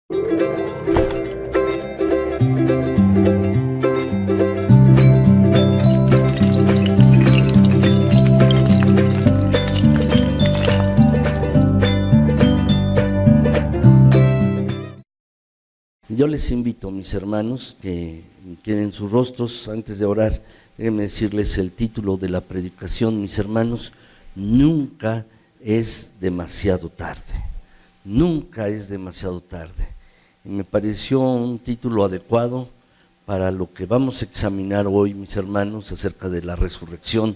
Yo les invito, mis hermanos, que tienen sus rostros. Antes de orar, déjenme decirles el título de la predicación, mis hermanos: nunca es demasiado tarde. Nunca es demasiado tarde. Y me pareció un título adecuado para lo que vamos a examinar hoy, mis hermanos, acerca de la resurrección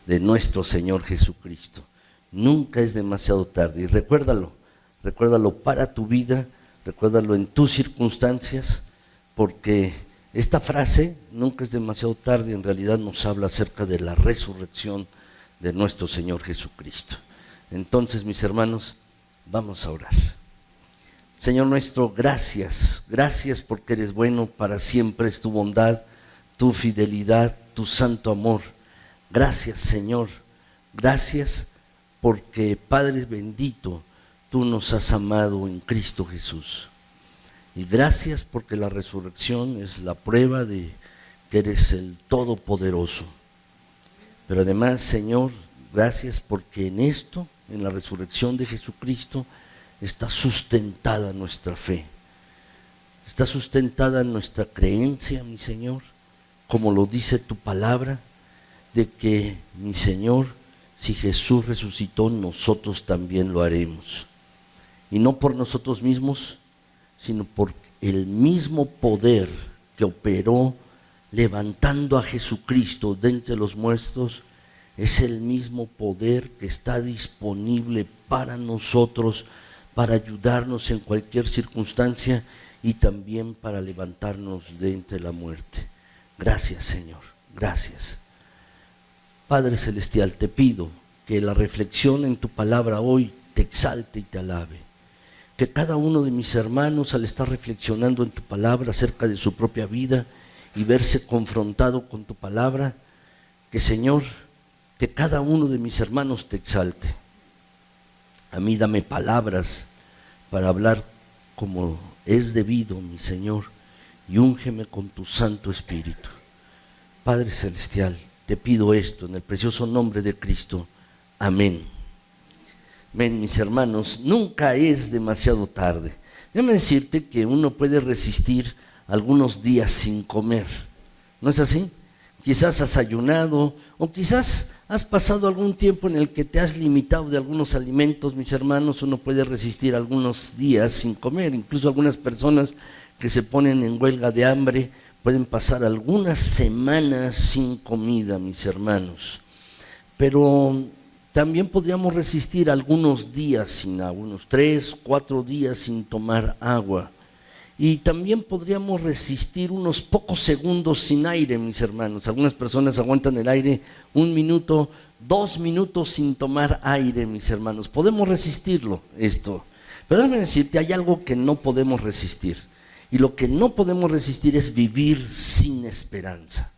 de nuestro Señor Jesucristo. Nunca es demasiado tarde. Y recuérdalo para tu vida. Recuérdalo en tus circunstancias, porque esta frase, nunca es demasiado tarde, en realidad nos habla acerca de la resurrección de nuestro Señor Jesucristo. Entonces, mis hermanos, vamos a orar. Señor nuestro, gracias porque eres bueno, para siempre es tu bondad, tu fidelidad, tu santo amor. Gracias, Señor, gracias porque, Padre bendito, tú nos has amado en Cristo Jesús. Y gracias porque la resurrección es la prueba de que eres el Todopoderoso. Pero además, Señor, gracias porque en esto, en la resurrección de Jesucristo, está sustentada nuestra fe. Está sustentada nuestra creencia, mi Señor, como lo dice tu palabra, de que, mi Señor, si Jesús resucitó, nosotros también lo haremos. Y no por nosotros mismos, sino por el mismo poder que operó levantando a Jesucristo de entre los muertos, es el mismo poder que está disponible para nosotros, para ayudarnos en cualquier circunstancia y también para levantarnos de entre la muerte. Gracias, Señor, gracias. Padre Celestial, te pido que la reflexión en tu palabra hoy te exalte y te alabe. Que cada uno de mis hermanos, al estar reflexionando en tu palabra acerca de su propia vida y verse confrontado con tu palabra, que, Señor, que cada uno de mis hermanos te exalte. A mí dame palabras para hablar como es debido, mi Señor, y úngeme con tu Santo Espíritu. Padre Celestial, te pido esto en el precioso nombre de Cristo. Amén. Ven, mis hermanos, nunca es demasiado tarde. Déjame decirte que uno puede resistir algunos días sin comer, ¿no es así? Quizás has ayunado o quizás has pasado algún tiempo en el que te has limitado de algunos alimentos, mis hermanos. Uno puede resistir algunos días sin comer. Incluso algunas personas que se ponen en huelga de hambre pueden pasar algunas semanas sin comida, mis hermanos. Pero también podríamos resistir algunos días sin agua, unos 3, 4 días sin tomar agua. Y también podríamos resistir unos pocos segundos sin aire, mis hermanos. Algunas personas aguantan el aire 1 minuto, 2 minutos sin tomar aire, mis hermanos. Podemos resistirlo, esto. Pero déjame decirte, hay algo que no podemos resistir. Y lo que no podemos resistir es vivir sin esperanza.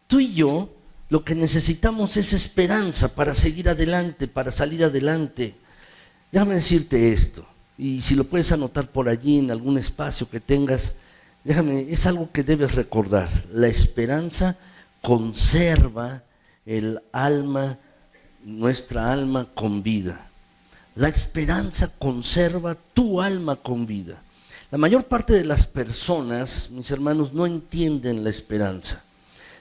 Tú y yo, lo que necesitamos es esperanza para seguir adelante, para salir adelante. Déjame decirte esto, y si lo puedes anotar por allí en algún espacio que tengas, es algo que debes recordar. La esperanza conserva el alma, nuestra alma con vida. La esperanza conserva tu alma con vida. La mayor parte de las personas, mis hermanos, no entienden la esperanza.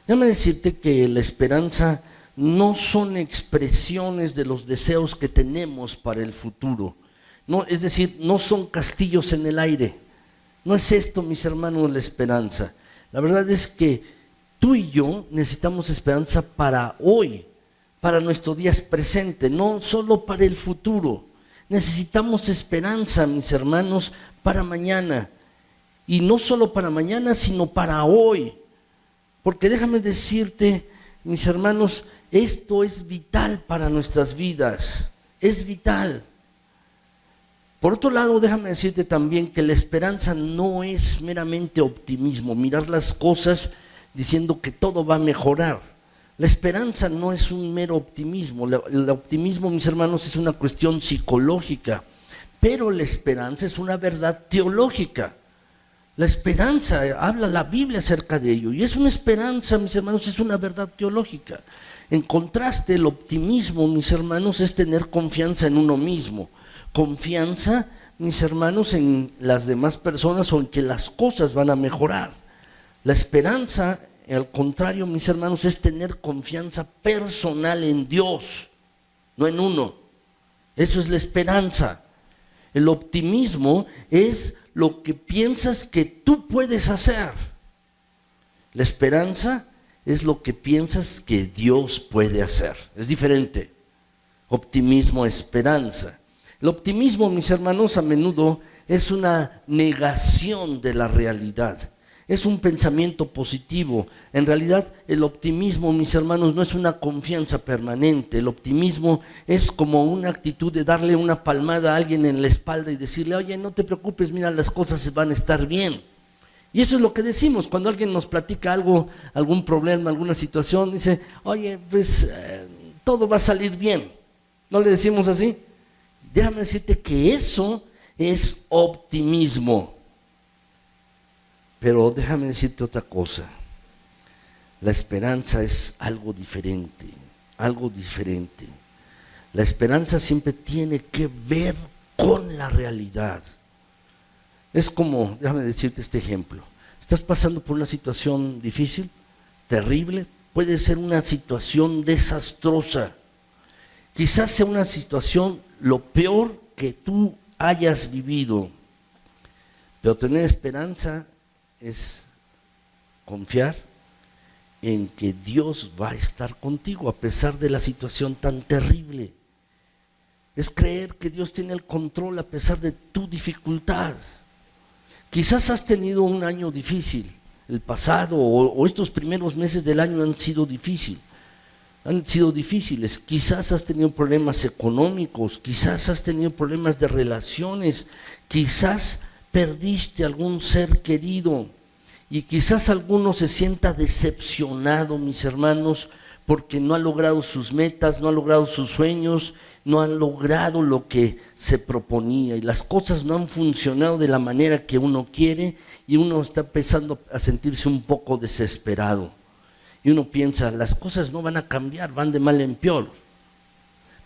Déjame decirte que la esperanza no son expresiones de los deseos que tenemos para el futuro. No, es decir, no son castillos en el aire. No es esto, mis hermanos, la esperanza. La verdad es que tú y yo necesitamos esperanza para hoy, para nuestro día presente, no solo para el futuro. Necesitamos esperanza, mis hermanos, para mañana. Y no solo para mañana, sino para hoy. Porque déjame decirte, mis hermanos, esto es vital para nuestras vidas, es vital. Por otro lado, déjame decirte también que la esperanza no es meramente optimismo, mirar las cosas diciendo que todo va a mejorar. La esperanza no es un mero optimismo. El optimismo, mis hermanos, es una cuestión psicológica, pero la esperanza es una verdad teológica. La esperanza, habla la Biblia acerca de ello, y es una esperanza, mis hermanos, es una verdad teológica. En contraste, el optimismo, mis hermanos, es tener confianza en uno mismo, confianza, mis hermanos, en las demás personas o en que las cosas van a mejorar. La esperanza, al contrario, mis hermanos, es tener confianza personal en Dios, no en uno. Eso es la esperanza. El optimismo es lo que piensas que tú puedes hacer. La esperanza es lo que piensas que Dios puede hacer. Es diferente. Optimismo, esperanza. El optimismo, mis hermanos, a menudo es una negación de la realidad. Es un pensamiento positivo. En realidad, el optimismo, mis hermanos, no es una confianza permanente. El optimismo es como una actitud de darle una palmada a alguien en la espalda y decirle, oye, no te preocupes, mira, las cosas van a estar bien. Y eso es lo que decimos cuando alguien nos platica algo, algún problema, alguna situación, dice, oye, pues todo va a salir bien. ¿No le decimos así? Déjame decirte que eso es optimismo. Pero déjame decirte otra cosa. La esperanza es algo diferente, algo diferente. La esperanza siempre tiene que ver con la realidad. Es como, déjame decirte este ejemplo. Estás pasando por una situación difícil, terrible, puede ser una situación desastrosa. Quizás sea una situación lo peor que tú hayas vivido. Pero tener esperanza es confiar en que Dios va a estar contigo a pesar de la situación tan terrible. Es creer que Dios tiene el control a pesar de tu dificultad. Quizás has tenido un año difícil, el pasado o estos primeros meses del año han sido difíciles. Quizás has tenido problemas económicos, quizás has tenido problemas de relaciones, quizás perdiste algún ser querido y quizás alguno se sienta decepcionado, mis hermanos, porque no ha logrado sus metas, no ha logrado sus sueños, no han logrado lo que se proponía y las cosas no han funcionado de la manera que uno quiere y uno está empezando a sentirse un poco desesperado. Y uno piensa, las cosas no van a cambiar, van de mal en peor.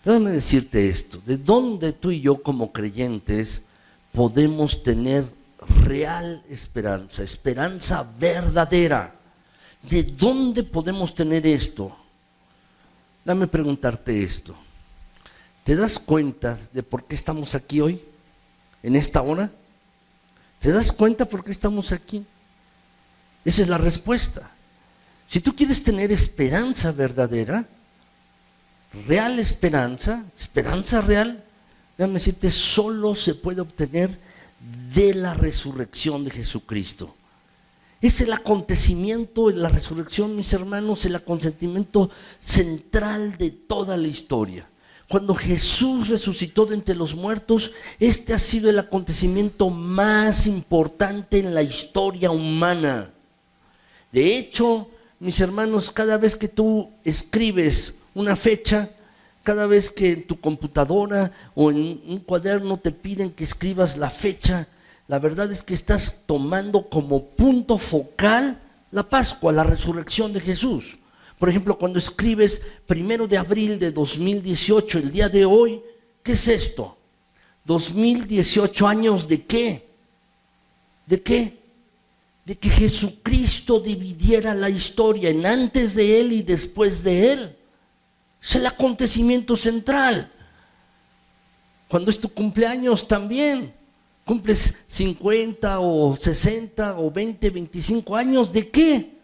Pero déjame decirte esto, ¿de dónde tú y yo como creyentes podemos tener real esperanza, esperanza verdadera? ¿De dónde podemos tener esto? Dame preguntarte esto. ¿Te das cuenta de por qué estamos aquí hoy, en esta hora? ¿Te das cuenta por qué estamos aquí? Esa es la respuesta. Si tú quieres tener esperanza verdadera, real esperanza, esperanza real, déjame decirte, solo se puede obtener de la resurrección de Jesucristo. Es el acontecimiento, la resurrección, mis hermanos, el acontecimiento central de toda la historia. Cuando Jesús resucitó de entre los muertos, este ha sido el acontecimiento más importante en la historia humana. De hecho, mis hermanos, cada vez que tú escribes una fecha, cada vez que en tu computadora o en un cuaderno te piden que escribas la fecha, la verdad es que estás tomando como punto focal la Pascua, la resurrección de Jesús. Por ejemplo, cuando escribes 1 de abril de 2018, el día de hoy, ¿qué es esto? 2018 años ¿de qué? ¿De qué? De que Jesucristo dividiera la historia en antes de Él y después de Él. Es el acontecimiento central. Cuando es tu cumpleaños también, cumples 50 o 60 o 20, 25 años, ¿de qué?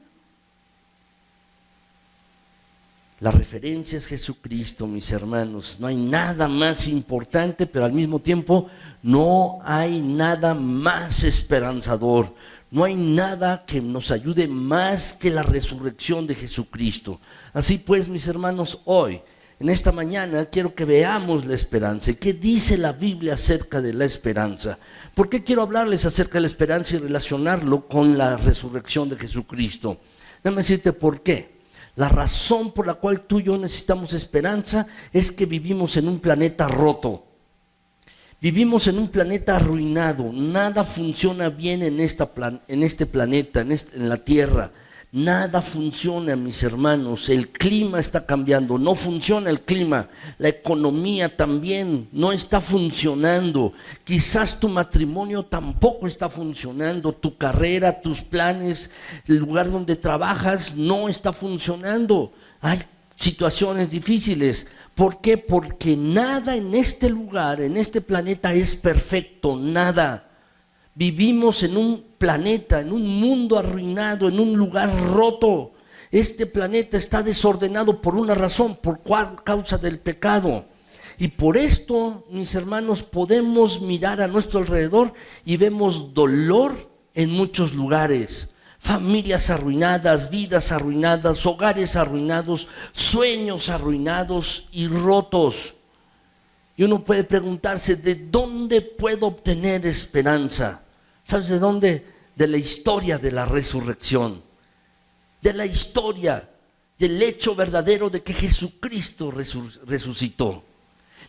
La referencia es Jesucristo, mis hermanos. No hay nada más importante, pero al mismo tiempo no hay nada más esperanzador. No hay nada que nos ayude más que la resurrección de Jesucristo. Así pues, mis hermanos, hoy, en esta mañana, quiero que veamos la esperanza. ¿Qué dice la Biblia acerca de la esperanza? ¿Por qué quiero hablarles acerca de la esperanza y relacionarlo con la resurrección de Jesucristo? Déjame decirte por qué. La razón por la cual tú y yo necesitamos esperanza es que vivimos en un planeta roto. Vivimos en un planeta arruinado, nada funciona bien en este planeta, en la Tierra. Nada funciona, mis hermanos, el clima está cambiando, no funciona el clima, la economía también no está funcionando, quizás tu matrimonio tampoco está funcionando, tu carrera, tus planes, el lugar donde trabajas no está funcionando, hay situaciones difíciles. ¿Por qué? Porque nada en este lugar, en este planeta es perfecto, nada. Vivimos en un planeta, en un mundo arruinado, en un lugar roto. Este planeta está desordenado por una razón, por causa del pecado. Y por esto, mis hermanos, podemos mirar a nuestro alrededor y vemos dolor en muchos lugares. Familias arruinadas, vidas arruinadas, hogares arruinados, sueños arruinados y rotos. Y uno puede preguntarse, ¿de dónde puedo obtener esperanza? ¿Sabes de dónde? De la historia de la resurrección, de la historia, del hecho verdadero de que Jesucristo resucitó.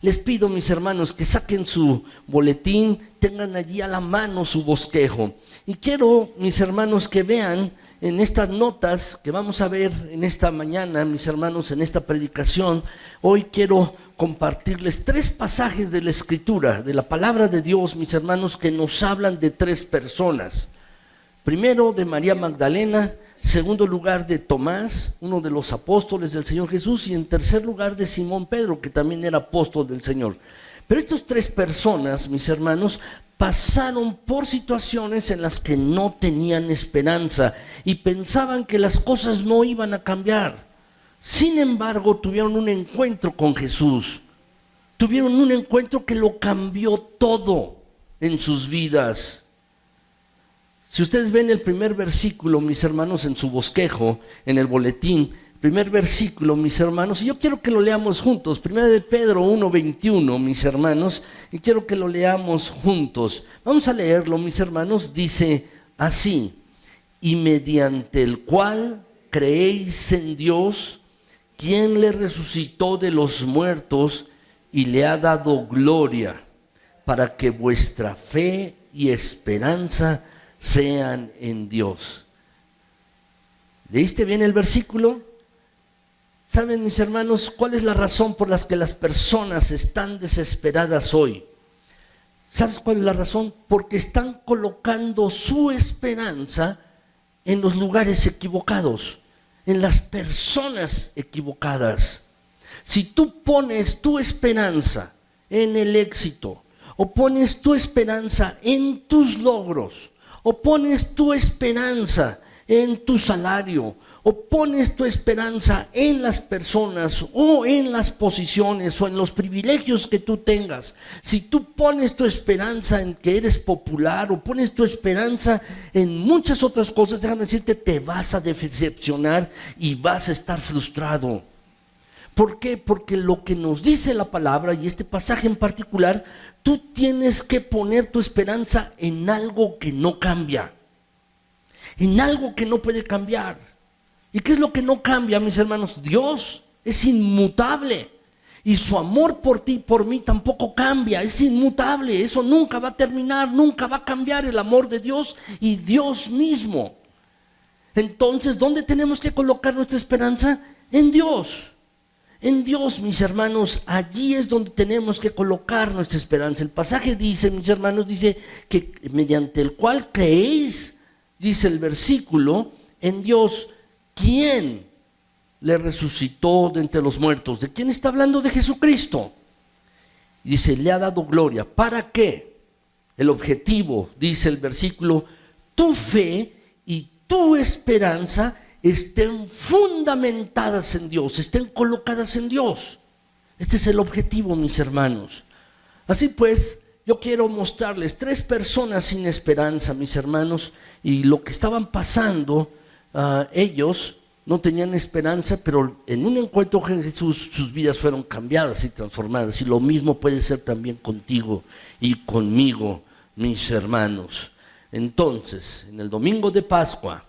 Les pido, mis hermanos, que saquen su boletín, tengan allí a la mano su bosquejo. Y quiero, mis hermanos, que vean en estas notas que vamos a ver en esta mañana, mis hermanos, en esta predicación. Hoy quiero compartirles 3 pasajes de la Escritura, de la palabra de Dios, mis hermanos, que nos hablan de 3 personas. Primero, de María Magdalena. Segundo lugar, de Tomás, uno de los apóstoles del Señor Jesús. Y en tercer lugar, de Simón Pedro, que también era apóstol del Señor. Pero estas 3 personas, mis hermanos, pasaron por situaciones en las que no tenían esperanza y pensaban que las cosas no iban a cambiar. Sin embargo, tuvieron un encuentro con Jesús. Tuvieron un encuentro que lo cambió todo en sus vidas. Si ustedes ven el primer versículo, mis hermanos, en su bosquejo, en el boletín, primer versículo, mis hermanos, y yo quiero que lo leamos juntos, 1 de Pedro 1:21, mis hermanos, y quiero que lo leamos juntos. Vamos a leerlo, mis hermanos, dice así: y mediante el cual creéis en Dios, quien le resucitó de los muertos y le ha dado gloria, para que vuestra fe y esperanza sean en Dios. ¿Leíste bien el versículo? ¿Saben, mis hermanos, cuál es la razón por la que las personas están desesperadas hoy? ¿Sabes cuál es la razón? Porque están colocando su esperanza en los lugares equivocados, en las personas equivocadas. Si tú pones tu esperanza en el éxito, o pones tu esperanza en tus logros, o pones tu esperanza en tu salario, o pones tu esperanza en las personas, o en las posiciones, o en los privilegios que tú tengas, si tú pones tu esperanza en que eres popular, o pones tu esperanza en muchas otras cosas, déjame decirte, te vas a decepcionar y vas a estar frustrado. ¿Por qué? Porque lo que nos dice la palabra, y este pasaje en particular, tú tienes que poner tu esperanza en algo que no cambia, en algo que no puede cambiar. ¿Y qué es lo que no cambia, mis hermanos? Dios es inmutable, y su amor por ti, por mí, tampoco cambia, es inmutable. Eso nunca va a terminar, nunca va a cambiar el amor de Dios y Dios mismo. Entonces, ¿dónde tenemos que colocar nuestra esperanza? En Dios. En Dios, mis hermanos, allí es donde tenemos que colocar nuestra esperanza. El pasaje dice, mis hermanos, dice que mediante el cual creéis, dice el versículo, en Dios, ¿quién le resucitó de entre los muertos? ¿De quién está hablando? De Jesucristo. Dice, le ha dado gloria. ¿Para qué? El objetivo, dice el versículo, tu fe y tu esperanza estén fundamentadas en Dios, estén colocadas en Dios. Este es el objetivo, mis hermanos. Así pues, yo quiero mostrarles 3 personas sin esperanza, mis hermanos, y lo que estaban pasando, ellos no tenían esperanza, pero en un encuentro con Jesús sus vidas fueron cambiadas y transformadas, y lo mismo puede ser también contigo y conmigo, mis hermanos. Entonces, en el domingo de Pascua,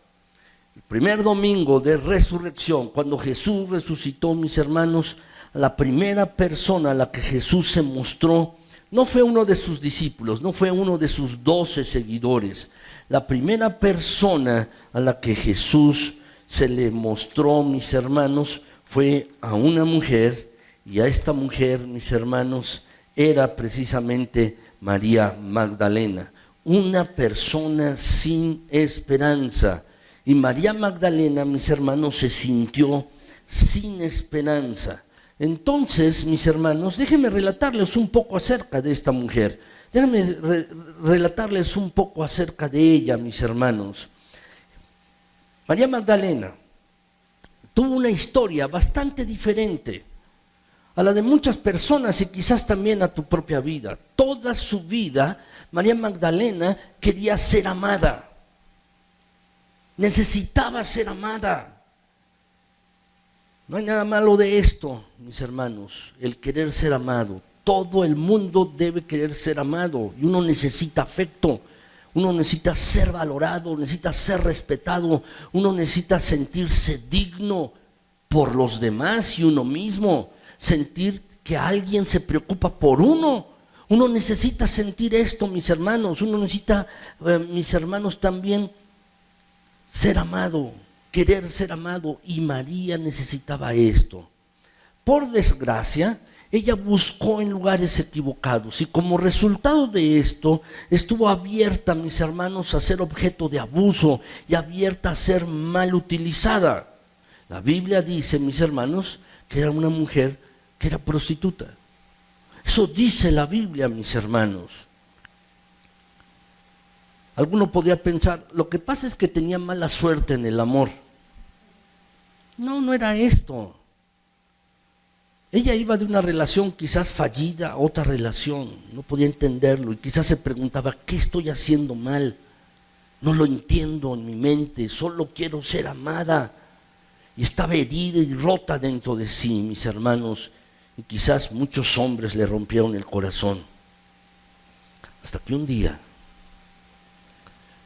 el primer domingo de resurrección, cuando Jesús resucitó, mis hermanos, la primera persona a la que Jesús se mostró no fue uno de sus discípulos, no fue uno de sus 12 seguidores. La primera persona a la que Jesús se le mostró, mis hermanos, fue a una mujer, y a esta mujer, mis hermanos, era precisamente María Magdalena, una persona sin esperanza. Y María Magdalena, mis hermanos, se sintió sin esperanza. Entonces, mis hermanos, déjenme relatarles un poco acerca de esta mujer. Déjenme relatarles un poco acerca de ella, mis hermanos. María Magdalena tuvo una historia bastante diferente a la de muchas personas y quizás también a tu propia vida. Toda su vida, María Magdalena quería ser amada. Necesitaba ser amada. No hay nada malo de esto, mis hermanos, el querer ser amado. Todo el mundo debe querer ser amado y uno necesita afecto, uno necesita ser valorado, necesita ser respetado, uno necesita sentirse digno por los demás y uno mismo, sentir que alguien se preocupa por uno. Uno necesita sentir esto, mis hermanos, uno necesita, mis hermanos, también ser amado, querer ser amado, y María necesitaba esto. Por desgracia, ella buscó en lugares equivocados y como resultado de esto estuvo abierta, mis hermanos, a ser objeto de abuso y abierta a ser mal utilizada. La Biblia dice, mis hermanos, que era una mujer que era prostituta. Eso dice la Biblia, mis hermanos. Alguno podría pensar, lo que pasa es que tenía mala suerte en el amor. No, no era esto. Ella iba de una relación quizás fallida a otra relación, no podía entenderlo y quizás se preguntaba, ¿qué estoy haciendo mal? No lo entiendo en mi mente, solo quiero ser amada. Y estaba herida y rota dentro de sí, mis hermanos, y quizás muchos hombres le rompieron el corazón. Hasta que un día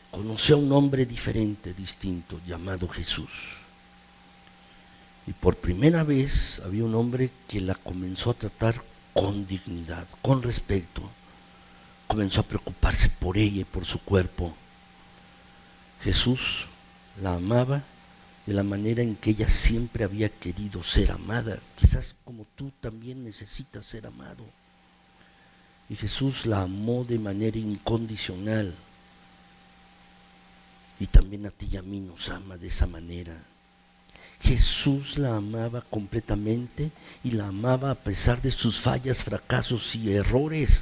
conoció a un hombre diferente, distinto, llamado Jesús. Y por primera vez había un hombre que la comenzó a tratar con dignidad, con respeto. Comenzó a preocuparse por ella y por su cuerpo. Jesús la amaba de la manera en que ella siempre había querido ser amada. Quizás como tú también necesitas ser amado. Y Jesús la amó de manera incondicional. Y también a ti y a mí nos ama de esa manera. Jesús la amaba completamente y la amaba a pesar de sus fallas, fracasos y errores,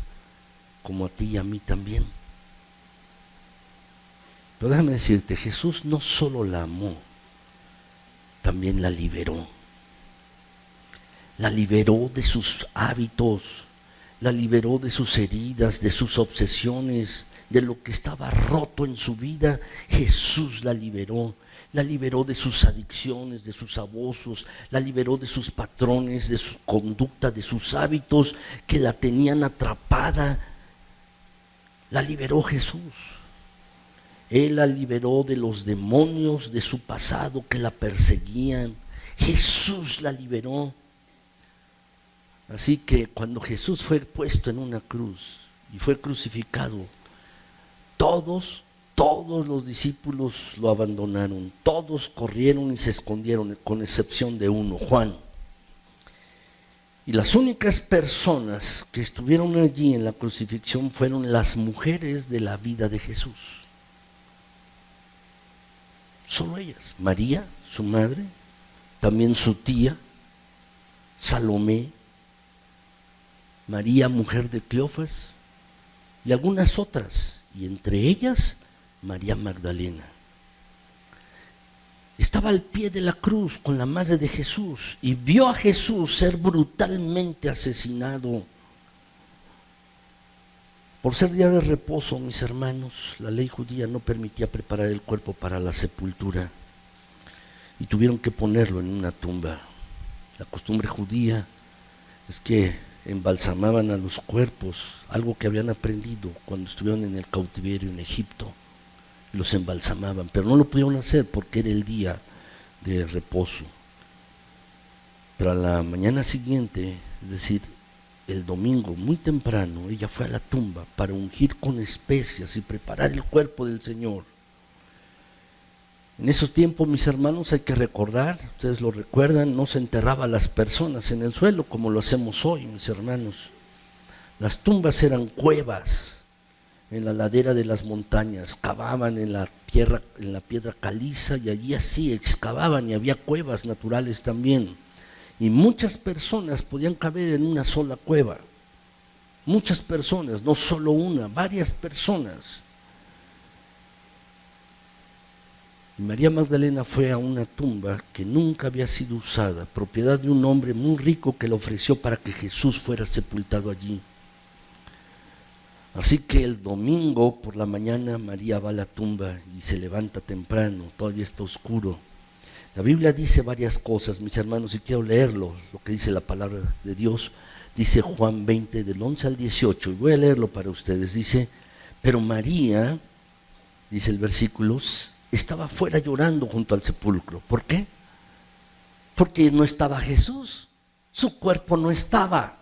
como a ti y a mí también. Pero déjame decirte, Jesús no solo la amó, también la liberó. La liberó de sus hábitos, la liberó de sus heridas, de sus obsesiones, de lo que estaba roto en su vida. Jesús la liberó de sus adicciones, de sus abusos, la liberó de sus patrones, de su conducta, de sus hábitos que la tenían atrapada. La liberó Jesús. Él la liberó de los demonios de su pasado que la perseguían. Jesús la liberó. Así que cuando Jesús fue puesto en una cruz y fue crucificado, todos los discípulos lo abandonaron, todos corrieron y se escondieron, con excepción de uno, Juan. Y las únicas personas que estuvieron allí en la crucifixión fueron las mujeres de la vida de Jesús. Solo ellas, María, su madre, también su tía, Salomé, María, mujer de Cleofas, y algunas otras, y entre ellas María Magdalena. Estaba al pie de la cruz con la madre de Jesús y vio a Jesús ser brutalmente asesinado. Por ser día de reposo, mis hermanos, la ley judía no permitía preparar el cuerpo para la sepultura y tuvieron que ponerlo en una tumba. La costumbre judía es que embalsamaban a los cuerpos, algo que habían aprendido cuando estuvieron en el cautiverio en Egipto. Los embalsamaban, pero no lo pudieron hacer porque era el día de reposo. Pero a la mañana siguiente, es decir, el domingo, muy temprano, ella fue a la tumba para ungir con especias y preparar el cuerpo del Señor. En esos tiempos, mis hermanos, hay que recordar, ustedes lo recuerdan, no se enterraba a las personas en el suelo como lo hacemos hoy, mis hermanos. Las tumbas eran cuevas en la ladera de las montañas, cavaban en la piedra caliza y allí así excavaban y había cuevas naturales también. Y muchas personas podían caber en una sola cueva. Muchas personas, no solo una, varias personas. Y María Magdalena fue a una tumba que nunca había sido usada, propiedad de un hombre muy rico que le ofreció para que Jesús fuera sepultado allí. Así que el domingo por la mañana María va a la tumba y se levanta temprano, todavía está oscuro. La Biblia dice varias cosas, mis hermanos, y quiero leerlo, lo que dice la palabra de Dios. Dice Juan 20, del 11 al 18, y voy a leerlo para ustedes. Dice, pero María, dice el versículo, estaba afuera llorando junto al sepulcro. ¿Por qué? Porque no estaba Jesús, su cuerpo no estaba.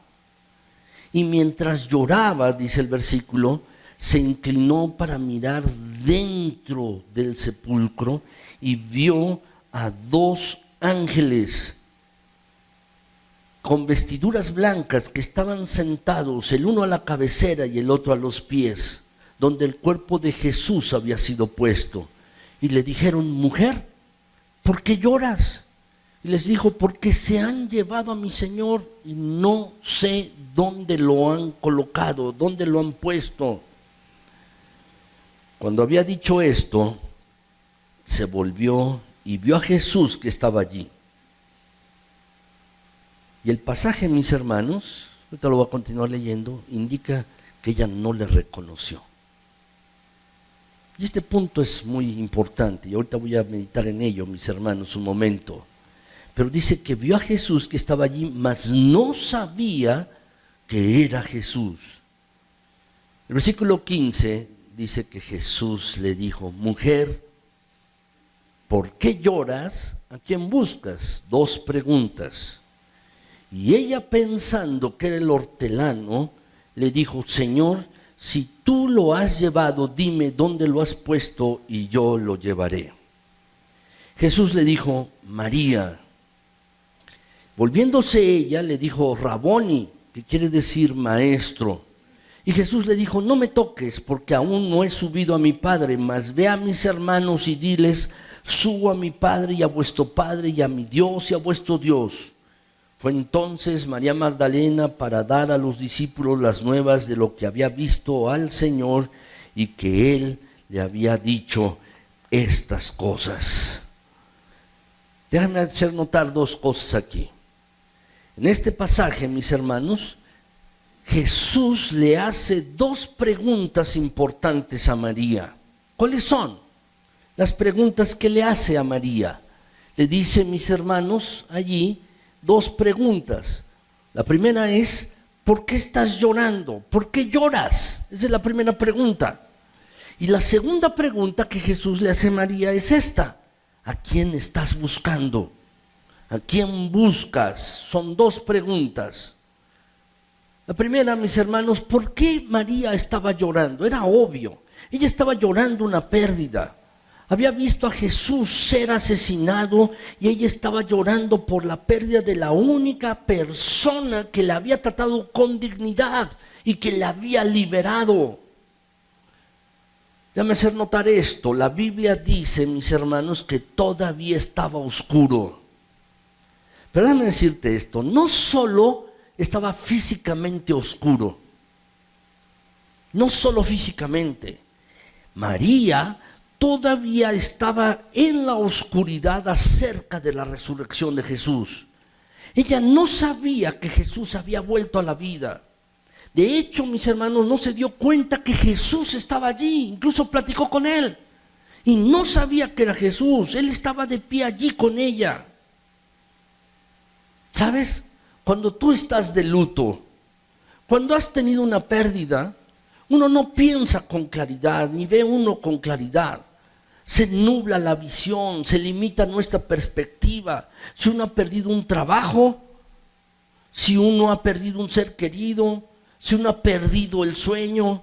Y mientras lloraba, dice el versículo, se inclinó para mirar dentro del sepulcro y vio a dos ángeles con vestiduras blancas que estaban sentados, el uno a la cabecera y el otro a los pies, donde el cuerpo de Jesús había sido puesto. Y le dijeron, mujer, ¿por qué lloras? Y les dijo, porque se han llevado a mi Señor y no sé dónde lo han colocado, dónde lo han puesto. Cuando había dicho esto, se volvió y vio a Jesús que estaba allí. Y el pasaje, mis hermanos, ahorita lo voy a continuar leyendo, indica que ella no le reconoció. Y este punto es muy importante, y ahorita voy a meditar en ello, mis hermanos, un momento. Pero dice que vio a Jesús que estaba allí, mas no sabía que era Jesús. El versículo 15 dice que Jesús le dijo, mujer, ¿por qué lloras? ¿A quién buscas? Dos preguntas. Y ella, pensando que era el hortelano, le dijo, Señor, si tú lo has llevado, dime dónde lo has puesto y yo lo llevaré. Jesús le dijo, María. Volviéndose ella, le dijo, Raboni, que quiere decir maestro. Y Jesús le dijo, no me toques, porque aún no he subido a mi Padre, mas ve a mis hermanos y diles, subo a mi Padre y a vuestro Padre y a mi Dios y a vuestro Dios. Fue entonces María Magdalena para dar a los discípulos las nuevas de lo que había visto al Señor y que Él le había dicho estas cosas. Déjame hacer notar dos cosas aquí. En este pasaje, mis hermanos, Jesús le hace dos preguntas importantes a María. ¿Cuáles son? Las preguntas que le hace a María. Le dice, mis hermanos, allí, dos preguntas. La primera es, ¿por qué estás llorando? ¿Por qué lloras? Esa es la primera pregunta. Y la segunda pregunta que Jesús le hace a María es esta. ¿A quién estás buscando? ¿A quién buscas? Son dos preguntas. La primera, mis hermanos, ¿por qué María estaba llorando? Era obvio. Ella estaba llorando una pérdida. Había visto a Jesús ser asesinado y ella estaba llorando por la pérdida de la única persona que la había tratado con dignidad y que la había liberado. Déjame hacer notar esto. La Biblia dice, mis hermanos, que todavía estaba oscuro. Pero déjame decirte esto, no solo estaba físicamente oscuro, no solo físicamente. María todavía estaba en la oscuridad acerca de la resurrección de Jesús. Ella no sabía que Jesús había vuelto a la vida. De hecho, mis hermanos, no se dio cuenta que Jesús estaba allí, incluso platicó con él. Y no sabía que era Jesús, él estaba de pie allí con ella. ¿Sabes? Cuando tú estás de luto, cuando has tenido una pérdida, uno no piensa con claridad, ni ve uno con claridad. Se nubla la visión, se limita nuestra perspectiva. Si uno ha perdido un trabajo, si uno ha perdido un ser querido, si uno ha perdido el sueño,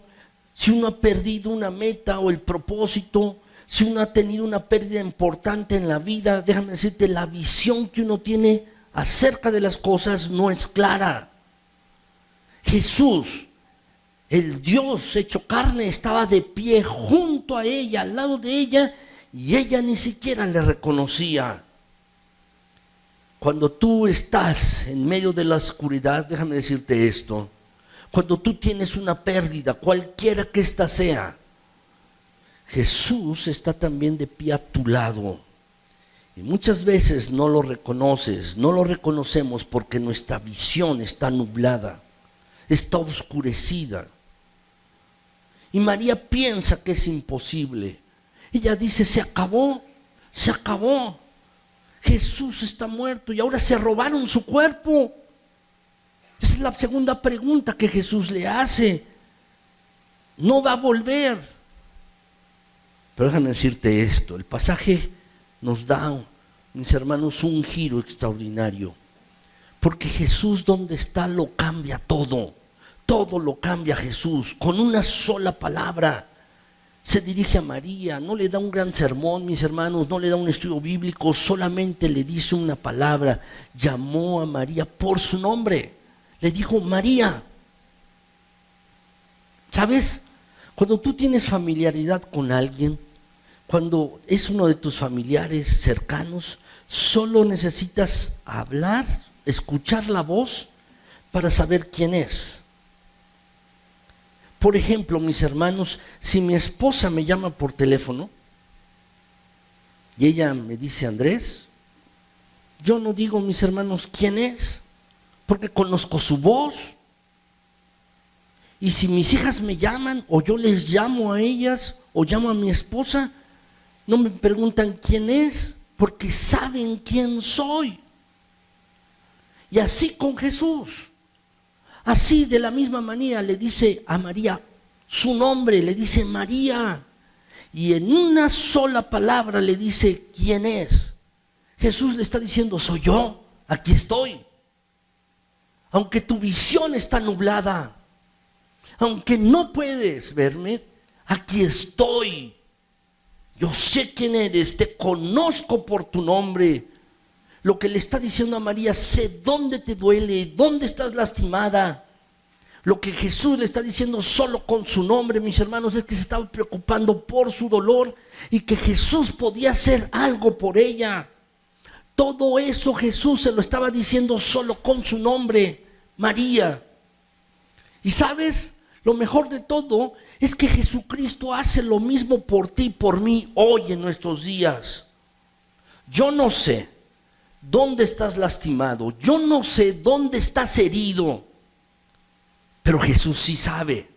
si uno ha perdido una meta o el propósito, si uno ha tenido una pérdida importante en la vida, déjame decirte, la visión que uno tiene acerca de las cosas no es clara. Jesús, el Dios hecho carne, estaba de pie junto a ella, al lado de ella, y ella ni siquiera le reconocía. Cuando tú estás en medio de la oscuridad, déjame decirte esto, cuando tú tienes una pérdida, cualquiera que ésta sea, Jesús está también de pie a tu lado. Y muchas veces no lo reconoces, no lo reconocemos porque nuestra visión está nublada, está oscurecida. Y María piensa que es imposible. Ella dice, se acabó, se acabó. Jesús está muerto y ahora se robaron su cuerpo. Esa es la segunda pregunta que Jesús le hace. No va a volver. Pero déjame decirte esto, el pasaje nos da, mis hermanos, un giro extraordinario. Porque Jesús donde está lo cambia todo. Todo lo cambia Jesús con una sola palabra. Se dirige a María, no le da un gran sermón, mis hermanos, no le da un estudio bíblico, solamente le dice una palabra. Llamó a María por su nombre. Le dijo, María. ¿Sabes? Cuando tú tienes familiaridad con alguien, cuando es uno de tus familiares cercanos, solo necesitas hablar, escuchar la voz para saber quién es. Por ejemplo, mis hermanos, si mi esposa me llama por teléfono y ella me dice Andrés, yo no digo, mis hermanos, quién es, porque conozco su voz. Y si mis hijas me llaman o yo les llamo a ellas o llamo a mi esposa, no me preguntan quién es, porque saben quién soy. Y así con Jesús. Así de la misma manera le dice a María su nombre, le dice María. Y en una sola palabra le dice quién es. Jesús le está diciendo, soy yo, aquí estoy. Aunque tu visión está nublada, aunque no puedes verme, aquí estoy. Yo sé quién eres, te conozco por tu nombre. Lo que le está diciendo a María, sé dónde te duele, dónde estás lastimada. Lo que Jesús le está diciendo solo con su nombre, mis hermanos, es que se estaba preocupando por su dolor y que Jesús podía hacer algo por ella. Todo eso Jesús se lo estaba diciendo solo con su nombre, María. Y sabes, lo mejor de todo es que Jesucristo hace lo mismo por ti y por mí hoy en nuestros días. Yo no sé dónde estás lastimado, yo no sé dónde estás herido, pero Jesús sí sabe,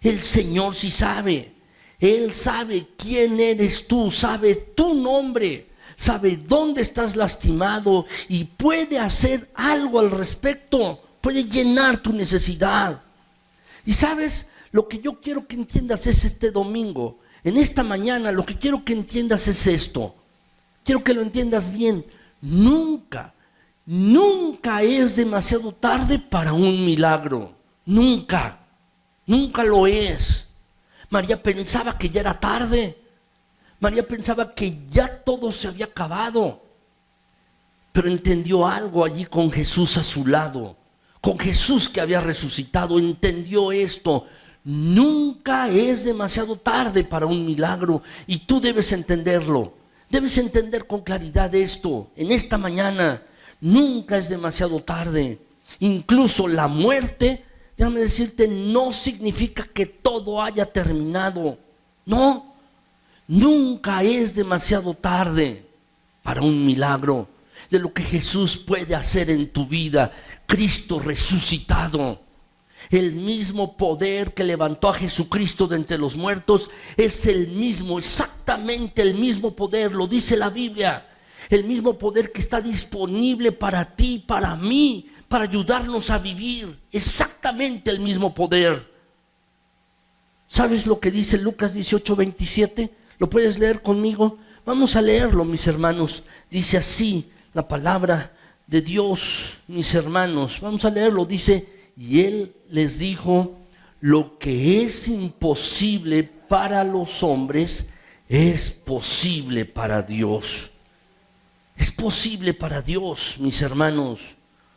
el Señor sí sabe, Él sabe quién eres tú, sabe tu nombre, sabe dónde estás lastimado y puede hacer algo al respecto, puede llenar tu necesidad. Y sabes, lo que yo quiero que entiendas es este domingo, en esta mañana, lo que quiero que entiendas es esto, quiero que lo entiendas bien. Nunca, nunca es demasiado tarde para un milagro. Nunca, nunca lo es. María pensaba que ya era tarde. María pensaba que ya todo se había acabado. Pero entendió algo allí con Jesús a su lado. Con Jesús que había resucitado. Entendió esto. Nunca es demasiado tarde para un milagro. Y tú debes entenderlo. Debes entender con claridad esto, en esta mañana, nunca es demasiado tarde. Incluso la muerte, déjame decirte, no significa que todo haya terminado. No, nunca es demasiado tarde para un milagro de lo que Jesús puede hacer en tu vida. Cristo resucitado. El mismo poder que levantó a Jesucristo de entre los muertos es el mismo, exactamente el mismo poder, lo dice la Biblia. El mismo poder que está disponible para ti, para mí, para ayudarnos a vivir. Exactamente el mismo poder. ¿Sabes lo que dice Lucas 18:27? ¿Lo puedes leer conmigo? Vamos a leerlo, mis hermanos. Dice así la palabra de Dios, mis hermanos. Vamos a leerlo, dice, y Él les dijo, lo que es imposible para los hombres es posible para Dios. Es posible para Dios, mis hermanos.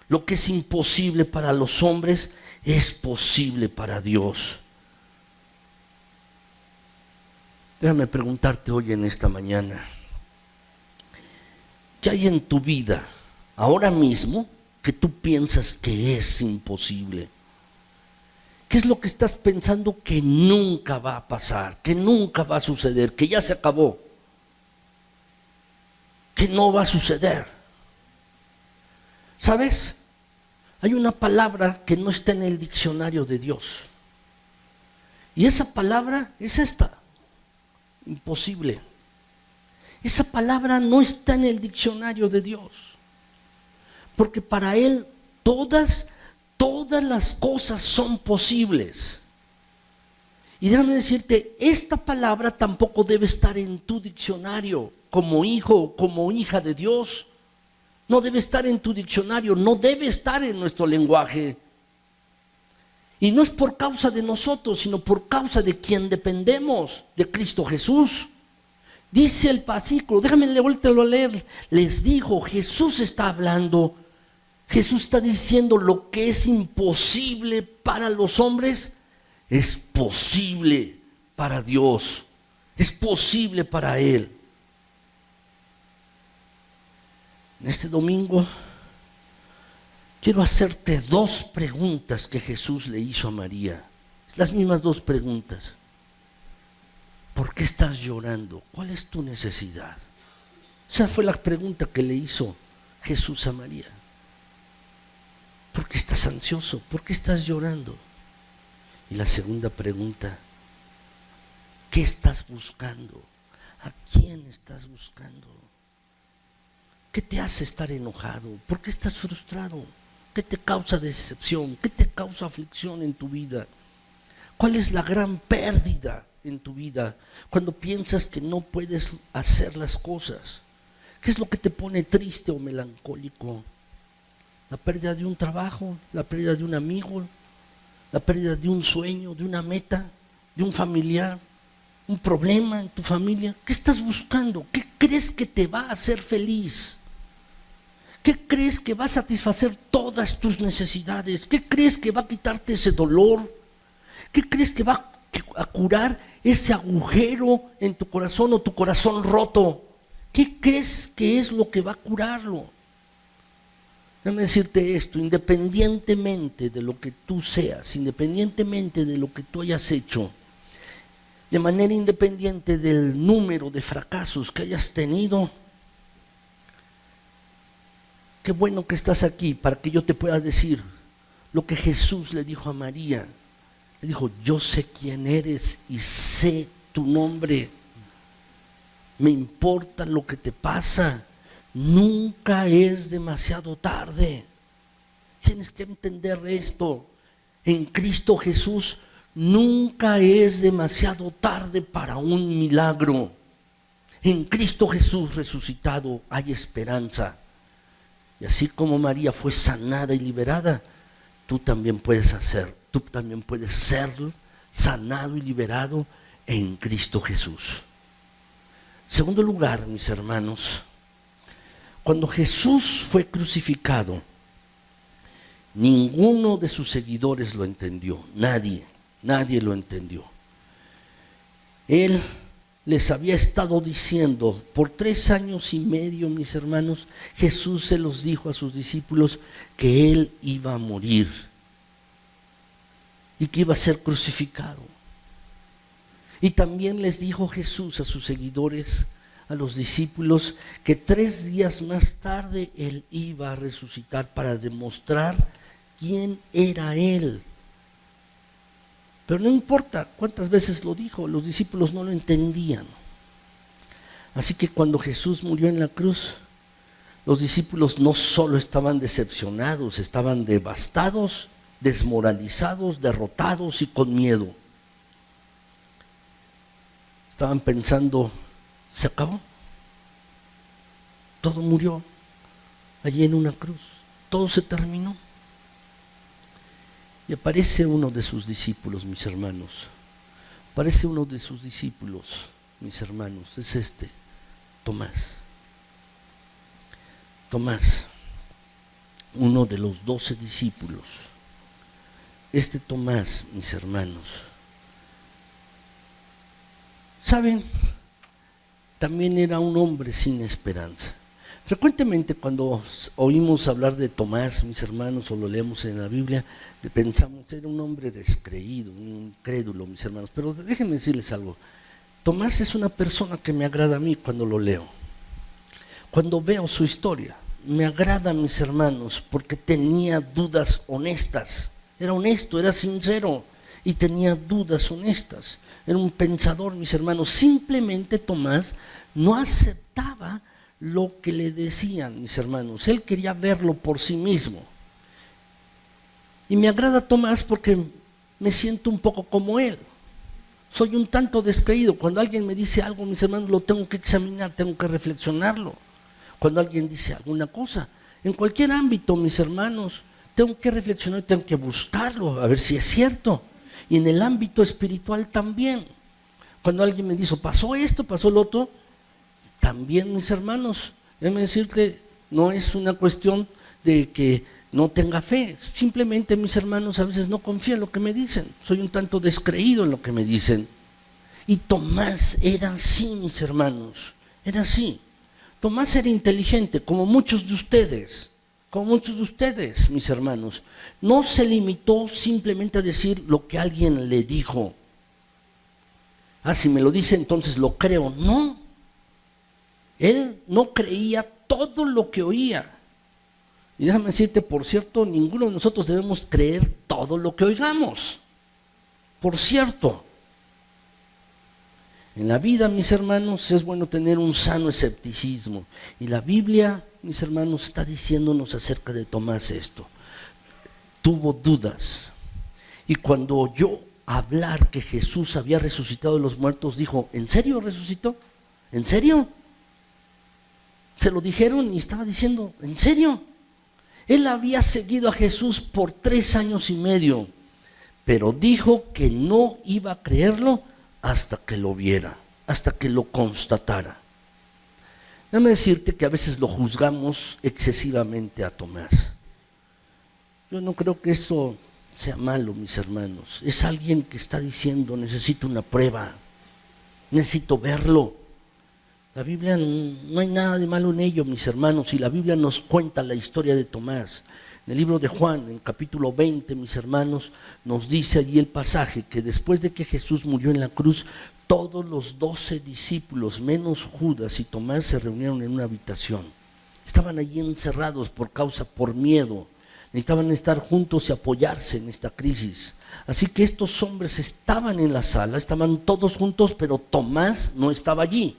Lo que es imposible para los hombres es posible para Dios. Déjame preguntarte hoy en esta mañana, ¿qué hay en tu vida ahora mismo que tú piensas que es imposible? ¿Qué es lo que estás pensando que nunca va a pasar, que nunca va a suceder, que ya se acabó, que no va a suceder? ¿Sabes? Hay una palabra que no está en el diccionario de Dios. Y esa palabra es esta: imposible. Esa palabra no está en el diccionario de Dios. Porque para Él todas las cosas son posibles. Y déjame decirte, esta palabra tampoco debe estar en tu diccionario como hijo o como hija de Dios. No debe estar en tu diccionario, no debe estar en nuestro lenguaje. Y no es por causa de nosotros, sino por causa de quien dependemos, de Cristo Jesús. Dice el versículo, déjame volverlo a leer. Les dijo, Jesús está hablando, Jesús está diciendo, lo que es imposible para los hombres es posible para Dios, es posible para Él. En este domingo quiero hacerte dos preguntas que Jesús le hizo a María. Las mismas dos preguntas. ¿Por qué estás llorando? ¿Cuál es tu necesidad? Esa fue la pregunta que le hizo Jesús a María. ¿Por qué estás ansioso? ¿Por qué estás llorando? Y la segunda pregunta, ¿qué estás buscando? ¿A quién estás buscando? ¿Qué te hace estar enojado? ¿Por qué estás frustrado? ¿Qué te causa decepción? ¿Qué te causa aflicción en tu vida? ¿Cuál es la gran pérdida en tu vida cuando piensas que no puedes hacer las cosas? ¿Qué es lo que te pone triste o melancólico? La pérdida de un trabajo, la pérdida de un amigo, la pérdida de un sueño, de una meta, de un familiar, un problema en tu familia. ¿Qué estás buscando? ¿Qué crees que te va a hacer feliz? ¿Qué crees que va a satisfacer todas tus necesidades? ¿Qué crees que va a quitarte ese dolor? ¿Qué crees que va a curar ese agujero en tu corazón o tu corazón roto? ¿Qué crees que es lo que va a curarlo? Déjame decirte esto, independientemente de lo que tú seas, independientemente de lo que tú hayas hecho, de manera independiente del número de fracasos que hayas tenido, qué bueno que estás aquí para que yo te pueda decir lo que Jesús le dijo a María. Le dijo, yo sé quién eres y sé tu nombre. Me importa lo que te pasa. Nunca es demasiado tarde. Tienes que entender esto. En Cristo Jesús nunca es demasiado tarde para un milagro. En Cristo Jesús resucitado hay esperanza. Y así como María fue sanada y liberada, tú también puedes ser sanado y liberado en Cristo Jesús. Segundo lugar, mis hermanos, cuando Jesús fue crucificado, ninguno de sus seguidores lo entendió, nadie lo entendió. Él les había estado diciendo por 3 años y medio, mis hermanos, Jesús se los dijo a sus discípulos que Él iba a morir y que iba a ser crucificado. Y también les dijo Jesús a sus seguidores, a los discípulos, que 3 días más tarde Él iba a resucitar para demostrar quién era Él. Pero no importa cuántas veces lo dijo, los discípulos no lo entendían. Así que cuando Jesús murió en la cruz, los discípulos no solo estaban decepcionados, estaban devastados, desmoralizados, derrotados y con miedo. Estaban pensando, se acabó, todo murió, allí en una cruz. Todo se terminó. Y aparece uno de sus discípulos, mis hermanos. Aparece uno de sus discípulos, mis hermanos. Es Tomás. Tomás, uno de los 12 discípulos. Tomás, mis hermanos. ¿Saben? También era un hombre sin esperanza. Frecuentemente cuando oímos hablar de Tomás, mis hermanos, o lo leemos en la Biblia, pensamos era un hombre descreído, un incrédulo, mis hermanos. Pero déjenme decirles algo. Tomás es una persona que me agrada a mí cuando lo leo. Cuando veo su historia, me agrada, mis hermanos, porque tenía dudas honestas. Era honesto, era sincero y tenía dudas honestas. Era un pensador, mis hermanos. Simplemente Tomás no aceptaba lo que le decían, mis hermanos. Él quería verlo por sí mismo. Y me agrada Tomás porque me siento un poco como él. Soy un tanto descreído. Cuando alguien me dice algo, mis hermanos, lo tengo que examinar, tengo que reflexionarlo. Cuando alguien dice alguna cosa, en cualquier ámbito, mis hermanos, tengo que reflexionar, tengo que buscarlo, a ver si es cierto. Y en el ámbito espiritual también. Cuando alguien me dice, pasó esto, pasó lo otro, también, mis hermanos, déjenme decir que no es una cuestión de que no tenga fe. Simplemente, mis hermanos, a veces no confío en lo que me dicen. Soy un tanto descreído en lo que me dicen. Y Tomás era así, mis hermanos, era así. Tomás era inteligente, como muchos de ustedes, mis hermanos. No se limitó simplemente a decir lo que alguien le dijo. Si me lo dice, entonces lo creo. No. Él no creía todo lo que oía. Y déjame decirte, por cierto, ninguno de nosotros debemos creer todo lo que oigamos. Por cierto. En la vida, mis hermanos, es bueno tener un sano escepticismo. Y la Biblia, mis hermanos, está diciéndonos acerca de Tomás esto. Tuvo dudas. Y cuando oyó hablar que Jesús había resucitado de los muertos, dijo, ¿en serio resucitó? ¿En serio? Se lo dijeron y estaba diciendo, ¿en serio? Él había seguido a Jesús por 3 años y medio, pero dijo que no iba a creerlo hasta que lo viera, hasta que lo constatara. Déjame decirte que a veces lo juzgamos excesivamente a Tomás. Yo no creo que esto sea malo, mis hermanos. Es alguien que está diciendo, necesito una prueba, necesito verlo. La Biblia, no hay nada de malo en ello, mis hermanos, y la Biblia nos cuenta la historia de Tomás. En el libro de Juan, en el capítulo 20, mis hermanos, nos dice allí el pasaje que después de que Jesús murió en la cruz, todos los 12 discípulos, menos Judas y Tomás, se reunieron en una habitación. Estaban allí encerrados por miedo. Necesitaban estar juntos y apoyarse en esta crisis. Así que estos hombres estaban en la sala, estaban todos juntos, pero Tomás no estaba allí.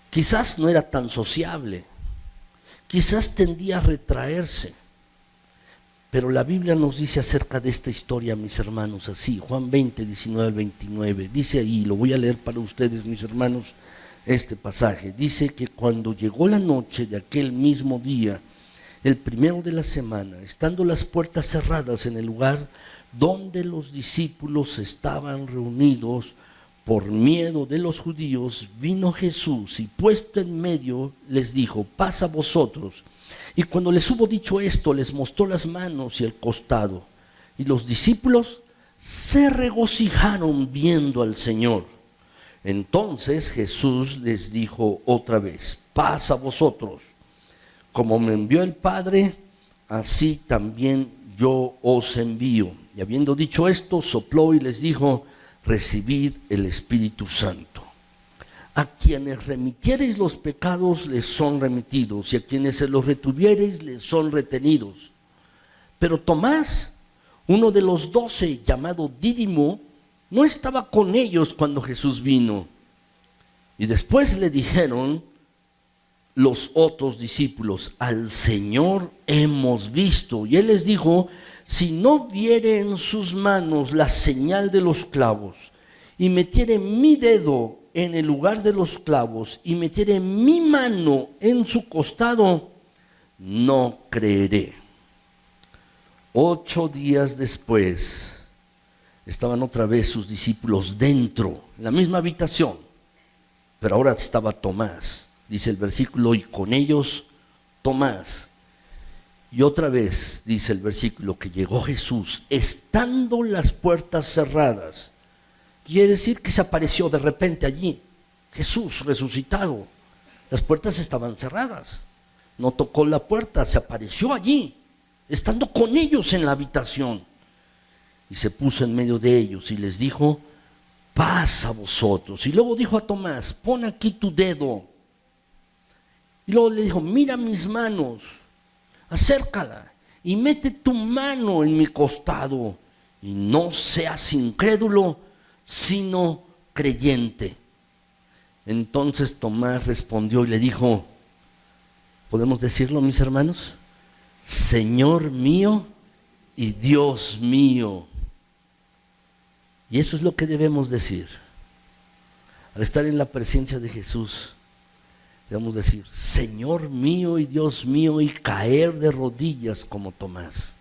Quizás no era tan sociable, quizás tendía a retraerse, pero la Biblia nos dice acerca de esta historia, mis hermanos, así, Juan 20, 19 al 29, dice ahí, lo voy a leer para ustedes, mis hermanos, este pasaje, dice que cuando llegó la noche de aquel mismo día, el primero de la semana, estando las puertas cerradas en el lugar donde los discípulos estaban reunidos, por miedo de los judíos, vino Jesús y puesto en medio les dijo, paz a vosotros. Y cuando les hubo dicho esto, les mostró las manos y el costado. Y los discípulos se regocijaron viendo al Señor. Entonces Jesús les dijo otra vez, paz a vosotros. Como me envió el Padre, así también yo os envío. Y habiendo dicho esto, sopló y les dijo, recibid el Espíritu Santo. A quienes remitiereis los pecados les son remitidos, y a quienes se los retuviereis les son retenidos. Pero Tomás, uno de los 12, llamado Dídimo, no estaba con ellos cuando Jesús vino. Y después le dijeron los otros discípulos, al Señor hemos visto. Y él les dijo, si no viere en sus manos la señal de los clavos, y metiere mi dedo en el lugar de los clavos y metiere mi mano en su costado, no creeré. 8 días después, estaban otra vez sus discípulos dentro, en la misma habitación, pero ahora estaba Tomás. Dice el versículo, y con ellos Tomás. Y otra vez, dice el versículo, que llegó Jesús, estando las puertas cerradas. Quiere decir que se apareció de repente allí, Jesús resucitado. Las puertas estaban cerradas, no tocó la puerta, se apareció allí, estando con ellos en la habitación. Y se puso en medio de ellos y les dijo, paz a vosotros. Y luego dijo a Tomás, pon aquí tu dedo. Y luego le dijo, mira mis manos, acércala y mete tu mano en mi costado y no seas incrédulo, sino creyente. Entonces Tomás respondió y le dijo, ¿podemos decirlo, mis hermanos? Señor mío y Dios mío. Y eso es lo que debemos decir. Al estar en la presencia de Jesús, debemos decir, Señor mío y Dios mío, y caer de rodillas como Tomás.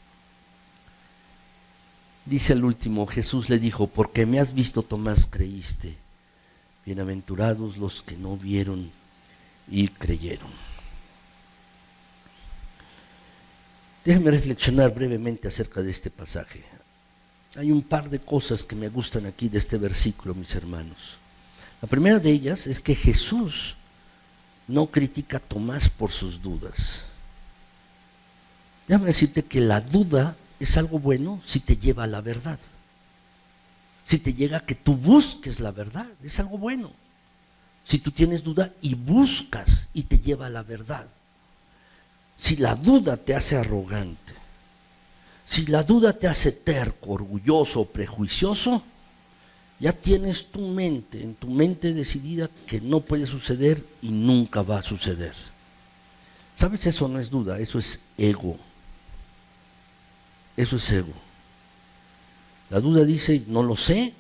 Dice el último, Jesús le dijo, porque me has visto, Tomás, creíste. Bienaventurados los que no vieron y creyeron. Déjenme reflexionar brevemente acerca de este pasaje. Hay un par de cosas que me gustan aquí de este versículo, mis hermanos. La primera de ellas es que Jesús no critica a Tomás por sus dudas. Déjame decirte que la duda es algo bueno si te lleva a la verdad. Si te llega a que tú busques la verdad, es algo bueno. Si tú tienes duda y buscas y te lleva a la verdad. Si la duda te hace arrogante, si la duda te hace terco, orgulloso, prejuicioso, ya tienes en tu mente decidida que no puede suceder y nunca va a suceder. ¿Sabes? Eso no es duda, eso es ego. Eso es ego. La duda dice, no lo sé,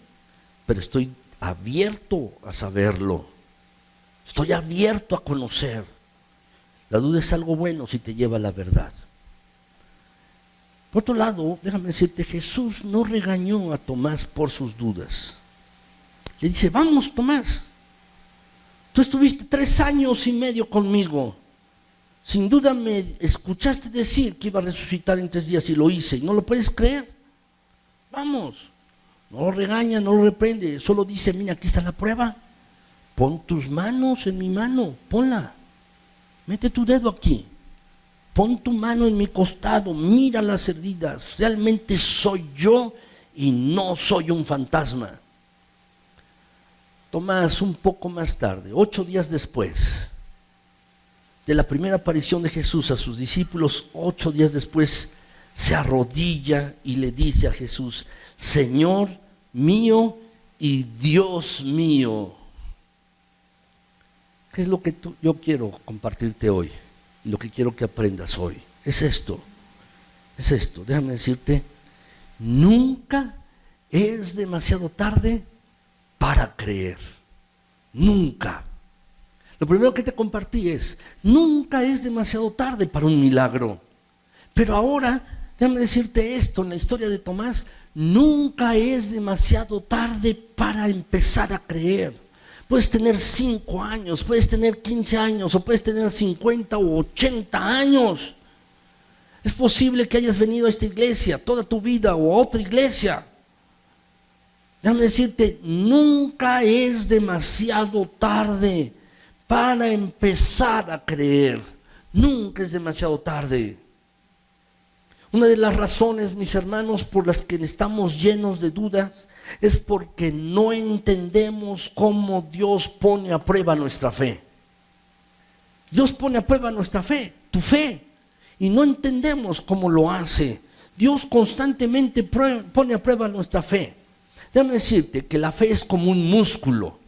pero estoy abierto a saberlo. Estoy abierto a conocer. La duda es algo bueno si te lleva a la verdad. Por otro lado, déjame decirte, Jesús no regañó a Tomás por sus dudas. Le dice, vamos, Tomás, tú estuviste 3 años y medio conmigo. Sin duda me escuchaste decir que iba a resucitar en 3 días y lo hice. ¿Y no lo puedes creer? Vamos. No lo regaña, no lo reprende. Solo dice, mira, aquí está la prueba. Pon tus manos en mi mano, ponla. Mete tu dedo aquí. Pon tu mano en mi costado, mira las heridas. Realmente soy yo y no soy un fantasma. Tomás, un poco más tarde, 8 días después de la primera aparición de Jesús a sus discípulos, 8 días después, se arrodilla y le dice a Jesús, Señor mío y Dios mío. ¿Qué es lo que yo quiero compartirte hoy? Y lo que quiero que aprendas hoy. Es esto. Déjame decirte, nunca es demasiado tarde para creer. Nunca. Lo primero que te compartí es, nunca es demasiado tarde para un milagro. Pero ahora, déjame decirte esto, en la historia de Tomás, nunca es demasiado tarde para empezar a creer. Puedes tener 5 años, puedes tener 15 años, o puedes tener 50 o 80 años. Es posible que hayas venido a esta iglesia toda tu vida o a otra iglesia. Déjame decirte, nunca es demasiado tarde para empezar a creer. Nunca es demasiado tarde. Una de las razones, mis hermanos, por las que estamos llenos de dudas es porque no entendemos cómo Dios pone a prueba nuestra fe. Dios pone a prueba nuestra fe, tu fe, y no entendemos cómo lo hace. Dios constantemente pone a prueba nuestra fe. Déjame decirte que la fe es como un músculo.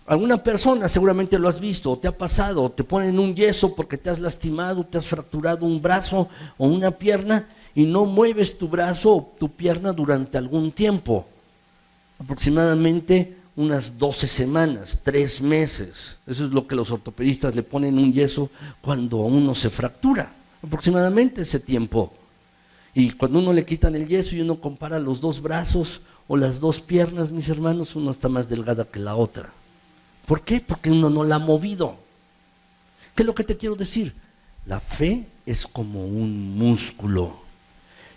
Alguna persona, seguramente lo has visto, o te ha pasado, o te ponen un yeso porque te has lastimado, te has fracturado un brazo o una pierna y no mueves tu brazo o tu pierna durante algún tiempo, aproximadamente unas 12 semanas, 3 meses. Eso es lo que los ortopedistas le ponen un yeso cuando uno se fractura, aproximadamente ese tiempo. Y cuando uno le quitan el yeso y uno compara los 2 brazos o las 2 piernas, mis hermanos, uno está más delgada que la otra. ¿Por qué? Porque uno no la ha movido. ¿Qué es lo que te quiero decir? La fe es como un músculo.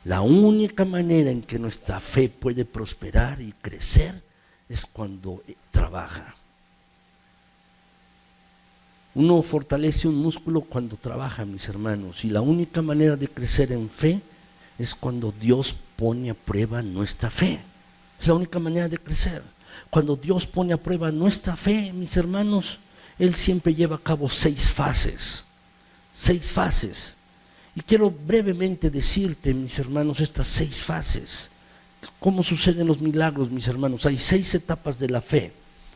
La única manera en que nuestra fe puede prosperar y crecer es cuando trabaja. Uno fortalece un músculo cuando trabaja, mis hermanos, y la única manera de crecer en fe es cuando Dios pone a prueba nuestra fe. Es la única manera de crecer. Cuando Dios pone a prueba nuestra fe, mis hermanos, Él siempre lleva a cabo 6 fases. 6 fases. Y quiero brevemente decirte, mis hermanos, estas 6 fases. ¿Cómo suceden los milagros, mis hermanos? Hay 6 etapas de la fe.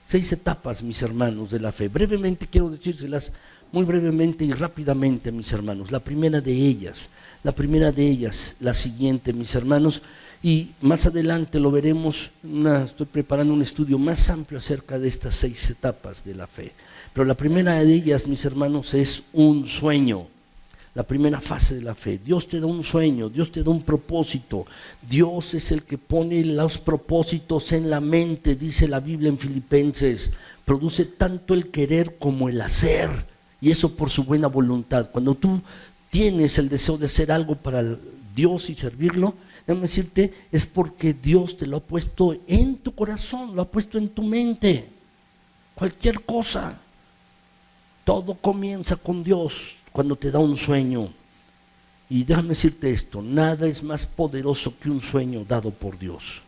6 etapas, mis hermanos, de la fe. Brevemente quiero decírselas, muy brevemente y rápidamente, mis hermanos. La primera de ellas, la siguiente, mis hermanos, y más adelante lo veremos, estoy preparando un estudio más amplio acerca de estas 6 etapas de la fe. Pero la primera de ellas, mis hermanos, es un sueño. La primera fase de la fe. Dios te da un sueño, Dios te da un propósito. Dios es el que pone los propósitos en la mente, dice la Biblia en Filipenses. Produce tanto el querer como el hacer, y eso por su buena voluntad. Cuando tú tienes el deseo de hacer algo para Dios y servirlo, déjame decirte, es porque Dios te lo ha puesto en tu corazón, lo ha puesto en tu mente. Cualquier cosa, todo comienza con Dios cuando te da un sueño. Y déjame decirte esto, nada es más poderoso que un sueño dado por Dios.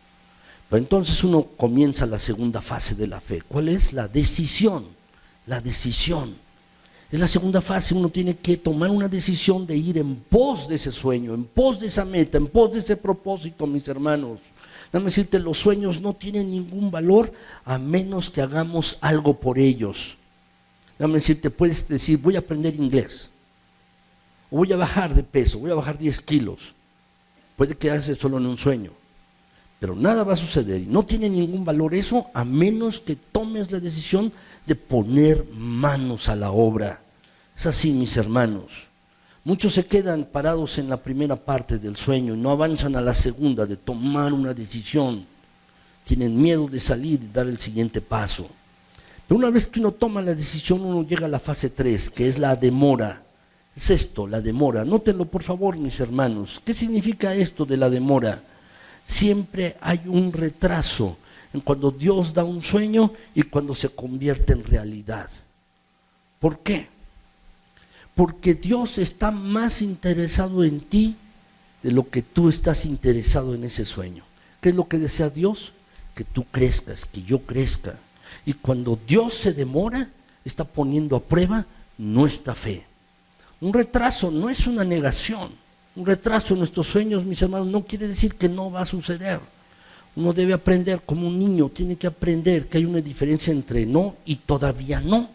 Pero entonces uno comienza la segunda fase de la fe. ¿Cuál es? La decisión. La decisión. Es la segunda fase, uno tiene que tomar una decisión de ir en pos de ese sueño, en pos de esa meta, en pos de ese propósito, mis hermanos. Déjame decirte, los sueños no tienen ningún valor a menos que hagamos algo por ellos. Déjame decirte, puedes decir, voy a aprender inglés. O voy a bajar de peso, voy a bajar 10 kilos. Puede quedarse solo en un sueño, pero nada va a suceder y no tiene ningún valor eso a menos que tomes la decisión de poner manos a la obra. Es así, mis hermanos. Muchos se quedan parados en la primera parte del sueño y no avanzan a la segunda, de tomar una decisión. Tienen miedo de salir y dar el siguiente paso. Pero una vez que uno toma la decisión, uno llega a la fase 3, que es la demora. Es esto, la demora. Nótenlo por favor, mis hermanos. ¿Qué significa esto de la demora? Siempre hay un retraso en cuando Dios da un sueño y cuando se convierte en realidad. ¿Por qué? Porque Dios está más interesado en ti de lo que tú estás interesado en ese sueño. ¿Qué es lo que desea Dios? Que tú crezcas, que yo crezca. Y cuando Dios se demora, está poniendo a prueba nuestra fe. Un retraso no es una negación. Un retraso en nuestros sueños, mis hermanos, no quiere decir que no va a suceder. Uno debe aprender, como un niño, tiene que aprender que hay una diferencia entre no y todavía no.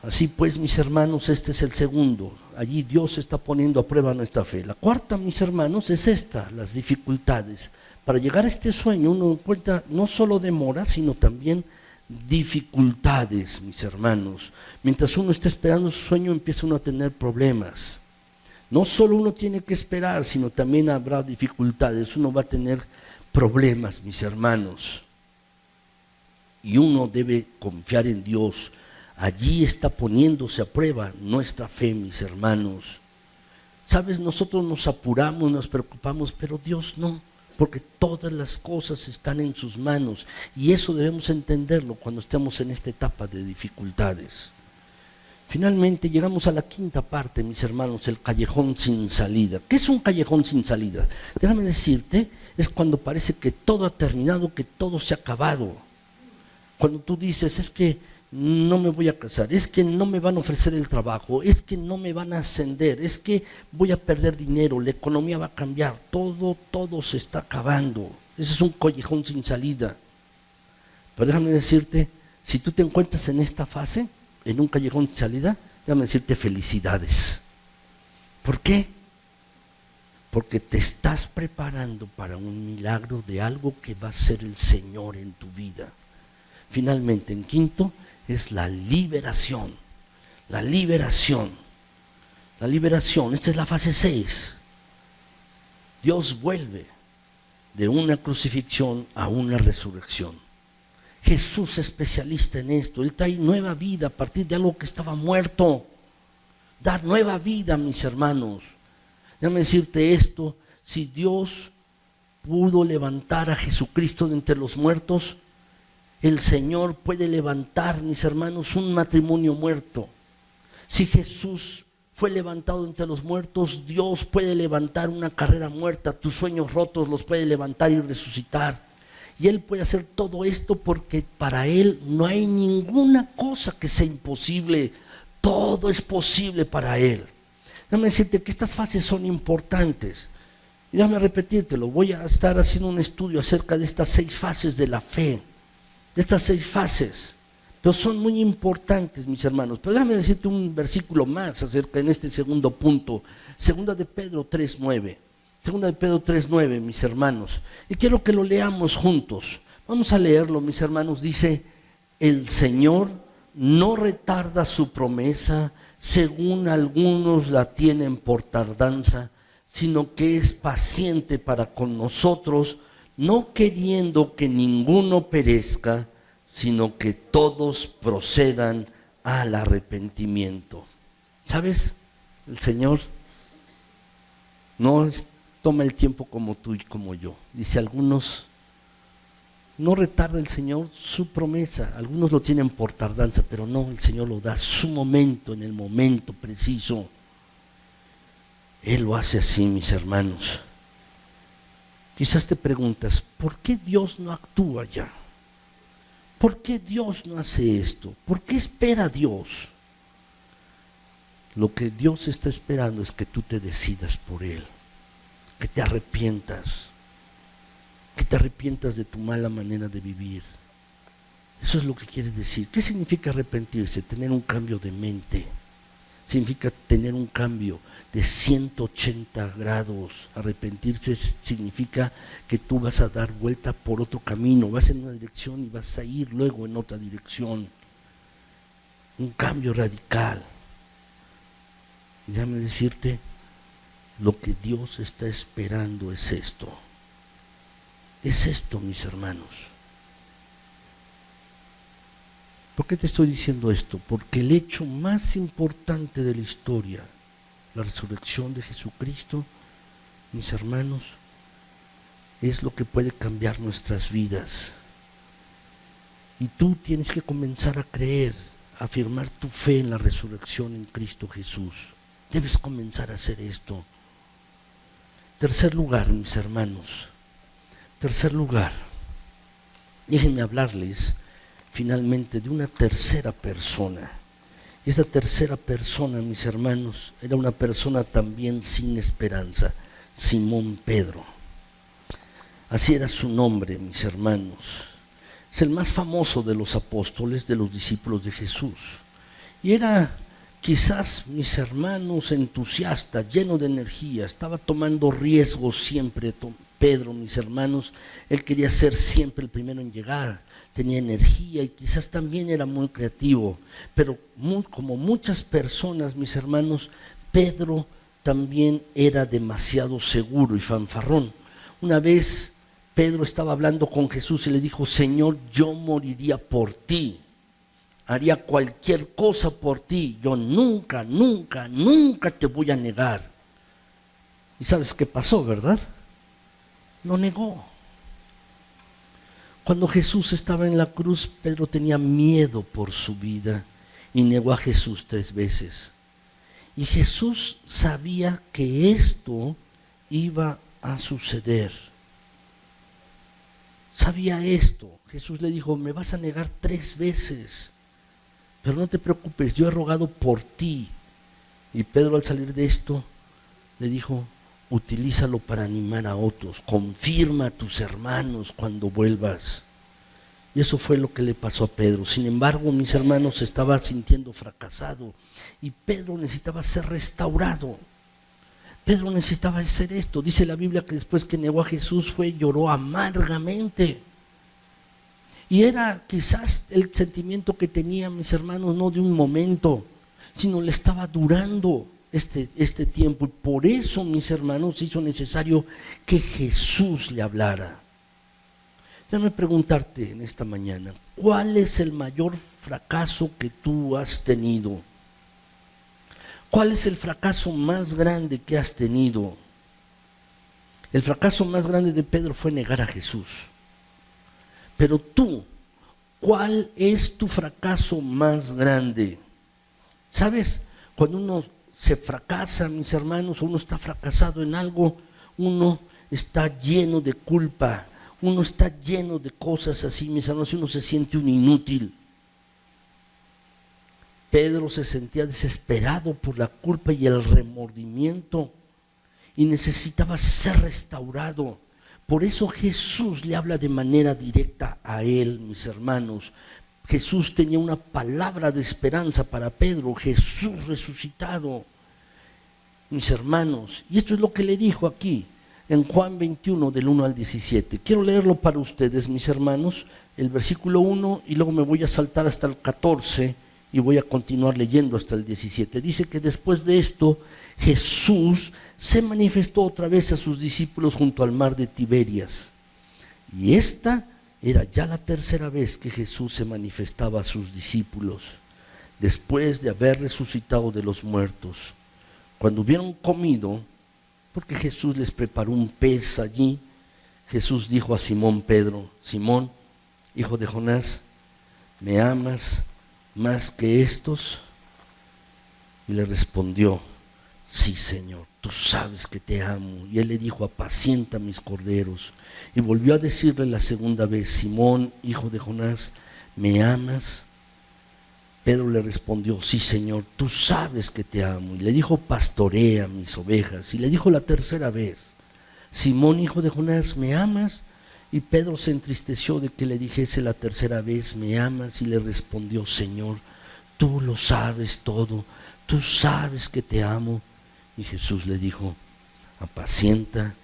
Así pues, mis hermanos, este es el segundo. Allí Dios está poniendo a prueba nuestra fe. La cuarta, mis hermanos, es esta, las dificultades. Para llegar a este sueño uno encuentra no solo demora, sino también dificultades, mis hermanos. Mientras uno está esperando su sueño, empieza uno a tener problemas. No solo uno tiene que esperar, sino también habrá dificultades. Uno va a tener problemas, mis hermanos. Y uno debe confiar en Dios. Allí está poniéndose a prueba nuestra fe, mis hermanos. Sabes, nosotros nos apuramos, nos preocupamos, pero Dios no. Porque todas las cosas están en sus manos y eso debemos entenderlo cuando estemos en esta etapa de dificultades. Finalmente llegamos a la quinta parte, mis hermanos, el callejón sin salida. ¿Qué es un callejón sin salida? Déjame decirte, es cuando parece que todo ha terminado, que todo se ha acabado. Cuando tú dices, es que no me voy a casar, es que no me van a ofrecer el trabajo, es que no me van a ascender, es que voy a perder dinero, la economía va a cambiar, todo se está acabando. Ese es un callejón sin salida. Pero déjame decirte, si tú te encuentras en esta fase, en un callejón sin salida, déjame decirte felicidades. ¿Por qué? porque te estás preparando para un milagro de algo que va a ser el Señor en tu vida. Finalmente, en quinto, es la liberación. La liberación. La liberación, esta es la fase 6. Dios vuelve de una crucifixión a una resurrección. Jesús es especialista en esto. Él trae nueva vida a partir de algo que estaba muerto. Dar nueva vida, mis hermanos. Déjame decirte esto, si Dios pudo levantar a Jesucristo de entre los muertos, el Señor puede levantar, mis hermanos, un matrimonio muerto. Si Jesús fue levantado entre los muertos, Dios puede levantar una carrera muerta, tus sueños rotos los puede levantar y resucitar. Y Él puede hacer todo esto porque para Él no hay ninguna cosa que sea imposible. Todo es posible para Él. Déjame decirte que estas fases son importantes. Y déjame repetírtelo, voy a estar haciendo un estudio acerca de estas 6 fases de la fe. De estas 6 fases. Pero son muy importantes, mis hermanos. Pero déjame decirte un versículo más acerca en este segundo punto. Segunda de Pedro 3:9. Segunda de Pedro 3:9, mis hermanos. Y quiero que lo leamos juntos. Vamos a leerlo, mis hermanos. Dice, el Señor no retarda su promesa, según algunos la tienen por tardanza, sino que es paciente para con nosotros, no queriendo que ninguno perezca, sino que todos procedan al arrepentimiento. ¿Sabes? El Señor no toma el tiempo como tú y como yo. Dice algunos, no retarda el Señor su promesa. Algunos lo tienen por tardanza, pero no, el Señor lo da a su momento, en el momento preciso. Él lo hace así, mis hermanos. Quizás te preguntas, ¿por qué Dios no actúa ya? ¿Por qué Dios no hace esto? ¿Por qué espera Dios? Lo que Dios está esperando es que tú te decidas por Él, que te arrepientas de tu mala manera de vivir. Eso es lo que quiere decir. ¿Qué significa arrepentirse? Tener un cambio de mente. Significa tener un cambio de 180 grados. Arrepentirse significa que tú vas a dar vuelta por otro camino, vas en una dirección y vas a ir luego en otra dirección. Un cambio radical. Déjame decirte, lo que Dios está esperando es esto. Es esto, mis hermanos. ¿Por qué te estoy diciendo esto? Porque el hecho más importante de la historia, la resurrección de Jesucristo, mis hermanos, es lo que puede cambiar nuestras vidas. Y tú tienes que comenzar a creer, a afirmar tu fe en la resurrección en Cristo Jesús. Debes comenzar a hacer esto. Tercer lugar, mis hermanos. Tercer lugar. Déjenme hablarles finalmente de una tercera persona. Y esta tercera persona, mis hermanos, era una persona también sin esperanza, Simón Pedro. Así era su nombre, mis hermanos. Es el más famoso de los apóstoles, de los discípulos de Jesús. Y era quizás, mis hermanos, entusiasta, lleno de energía, estaba tomando riesgos siempre. Pedro, mis hermanos, él quería ser siempre el primero en llegar, tenía energía y quizás también era muy creativo, pero como muchas personas, mis hermanos, Pedro también era demasiado seguro y fanfarrón. Una vez Pedro estaba hablando con Jesús y le dijo, Señor, yo moriría por ti, haría cualquier cosa por ti, yo nunca te voy a negar. ¿Y sabes qué pasó, verdad? Lo negó. Cuando Jesús estaba en la cruz, Pedro tenía miedo por su vida y negó a Jesús 3 veces. Y Jesús sabía que esto iba a suceder. Sabía esto. Jesús le dijo, me vas a negar 3 veces, pero no te preocupes, yo he rogado por ti. Y Pedro, al salir de esto, le dijo, utilízalo para animar a otros, confirma a tus hermanos cuando vuelvas. Y eso fue lo que le pasó a Pedro. Sin embargo, mis hermanos, se estaba sintiendo fracasado y Pedro necesitaba ser restaurado. Pedro necesitaba hacer esto. Dice la Biblia que después que negó a Jesús lloró amargamente. Y era quizás el sentimiento que tenía, mis hermanos, no de un momento, sino le estaba durando este tiempo. Y por eso, mis hermanos, hizo necesario que Jesús le hablara. Déjame preguntarte en esta mañana, ¿cuál es el mayor fracaso que tú has tenido? ¿Cuál es el fracaso más grande que has tenido? El fracaso más grande de Pedro fue negar a Jesús. Pero tú, ¿cuál es tu fracaso más grande? ¿Sabes? Cuando uno se fracasa, mis hermanos, uno está fracasado en algo, uno está lleno de culpa, uno está lleno de cosas así, mis hermanos, y uno se siente un inútil. Pedro se sentía desesperado por la culpa y el remordimiento y necesitaba ser restaurado. Por eso Jesús le habla de manera directa a él, mis hermanos. Jesús tenía una palabra de esperanza para Pedro, Jesús resucitado, mis hermanos. Y esto es lo que le dijo aquí, en Juan 21, del 1 al 17. Quiero leerlo para ustedes, mis hermanos, el versículo 1, y luego me voy a saltar hasta el 14, y voy a continuar leyendo hasta el 17. Dice que después de esto, Jesús se manifestó otra vez a sus discípulos junto al mar de Tiberias. Y esta era ya la tercera vez que Jesús se manifestaba a sus discípulos, después de haber resucitado de los muertos. Cuando hubieron comido, porque Jesús les preparó un pez allí, Jesús dijo a Simón Pedro: Simón, hijo de Jonás, ¿me amas más que estos? Y le respondió: sí, Señor, tú sabes que te amo. Y él le dijo: apacienta mis corderos. Y volvió a decirle la segunda vez: Simón, hijo de Jonás, ¿me amas? Pedro le respondió: sí, Señor, tú sabes que te amo. Y le dijo: pastorea mis ovejas. Y le dijo la tercera vez: Simón, hijo de Jonás, ¿me amas? Y Pedro se entristeció de que le dijese la tercera vez: ¿me amas? Y le respondió: Señor, tú lo sabes todo, tú sabes que te amo. Y Jesús le dijo: apacienta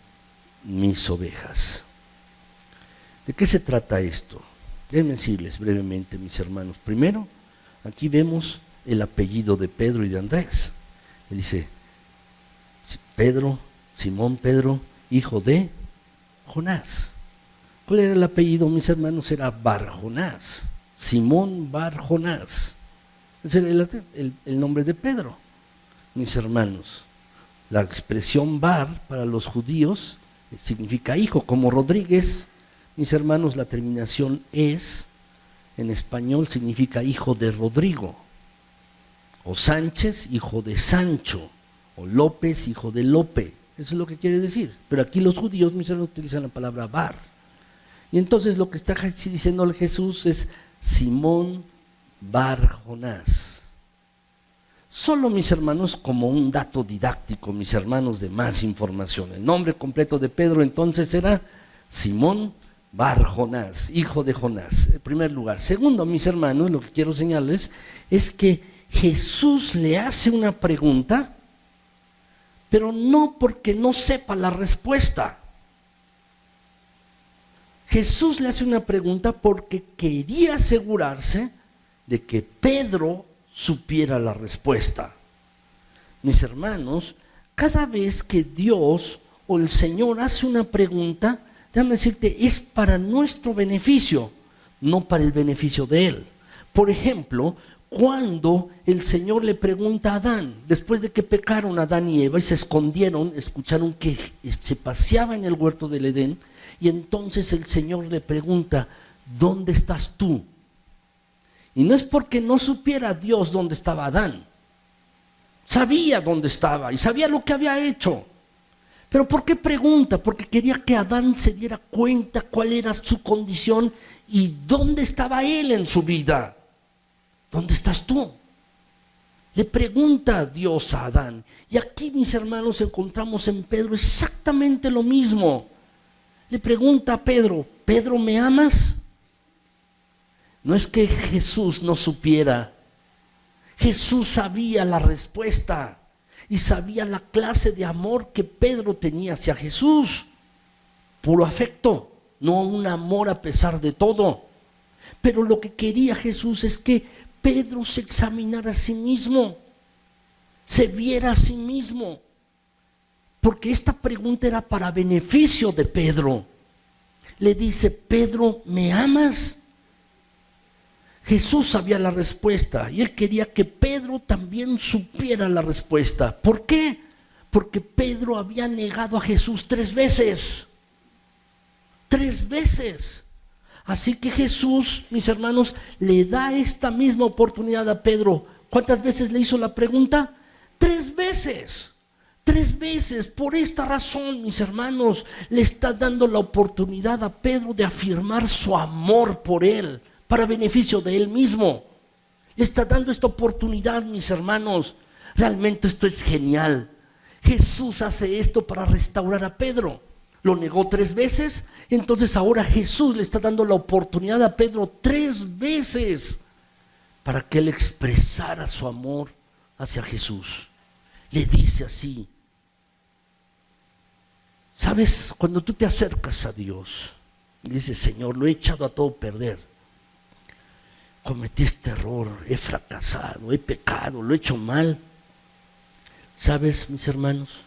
mis ovejas. ¿De qué se trata esto? Déjenme decirles brevemente, mis hermanos. Primero, aquí vemos el apellido de Pedro y de Andrés. Él dice: Pedro, Simón Pedro, hijo de Jonás. ¿Cuál era el apellido, mis hermanos? Era Bar-Jonás, Simón Bar-Jonás. Ese era el nombre de Pedro, mis hermanos. La expresión Bar para los judíos significa hijo, como Rodríguez, mis hermanos, la terminación es, en español significa hijo de Rodrigo, o Sánchez, hijo de Sancho, o López, hijo de Lope. Eso es lo que quiere decir. Pero aquí los judíos, mis hermanos, utilizan la palabra Bar. Y entonces lo que está diciendo Jesús es Simón Bar-Jonás. Solo, mis hermanos, como un dato didáctico, mis hermanos, de más información. El nombre completo de Pedro entonces era Simón Bar-Jonás, hijo de Jonás, en primer lugar. Segundo, mis hermanos, lo que quiero señalarles es que Jesús le hace una pregunta, pero no porque no sepa la respuesta. Jesús le hace una pregunta porque quería asegurarse de que Pedro supiera la respuesta. Mis hermanos, cada vez que Dios o el Señor hace una pregunta, déjame decirte, es para nuestro beneficio, no para el beneficio de Él. Por ejemplo, cuando el Señor le pregunta a Adán, después de que pecaron Adán y Eva y se escondieron, escucharon que se paseaba en el huerto del Edén, y entonces el Señor le pregunta: ¿dónde estás tú? Y no es porque no supiera Dios dónde estaba Adán. Sabía dónde estaba y sabía lo que había hecho. Pero ¿por qué pregunta? Porque quería que Adán se diera cuenta cuál era su condición y dónde estaba él en su vida. ¿Dónde estás tú? Le pregunta Dios a Adán. Y aquí, mis hermanos, encontramos en Pedro exactamente lo mismo. Le pregunta a Pedro: ¿Pedro, me amas? No es que Jesús no supiera. Jesús sabía la respuesta. y sabía la clase de amor que Pedro tenía hacia Jesús. Puro afecto, no un amor a pesar de todo. Pero lo que quería Jesús es que Pedro se examinara a sí mismo, se viera a sí mismo, porque esta pregunta era para beneficio de Pedro. Le dice: Pedro, ¿me amas? Jesús sabía la respuesta y él quería que Pedro también supiera la respuesta. ¿Por qué? Porque Pedro había negado a Jesús 3 veces. 3 veces. Así que Jesús, mis hermanos, le da esta misma oportunidad a Pedro. ¿Cuántas veces le hizo la pregunta? 3 veces. 3 veces. Por esta razón, mis hermanos, le está dando la oportunidad a Pedro de afirmar su amor por él, para beneficio de él mismo. Le está dando esta oportunidad, mis hermanos. Realmente esto es genial. Jesús hace esto para restaurar a Pedro. Lo negó 3 veces, entonces ahora Jesús le está dando la oportunidad a Pedro 3 veces para que él expresara su amor hacia Jesús. Le dice así: ¿sabes? Cuando tú te acercas a Dios y dices: Señor, lo he echado a todo perder, cometí este error, he fracasado, he pecado, lo he hecho mal. ¿Sabes, mis hermanos?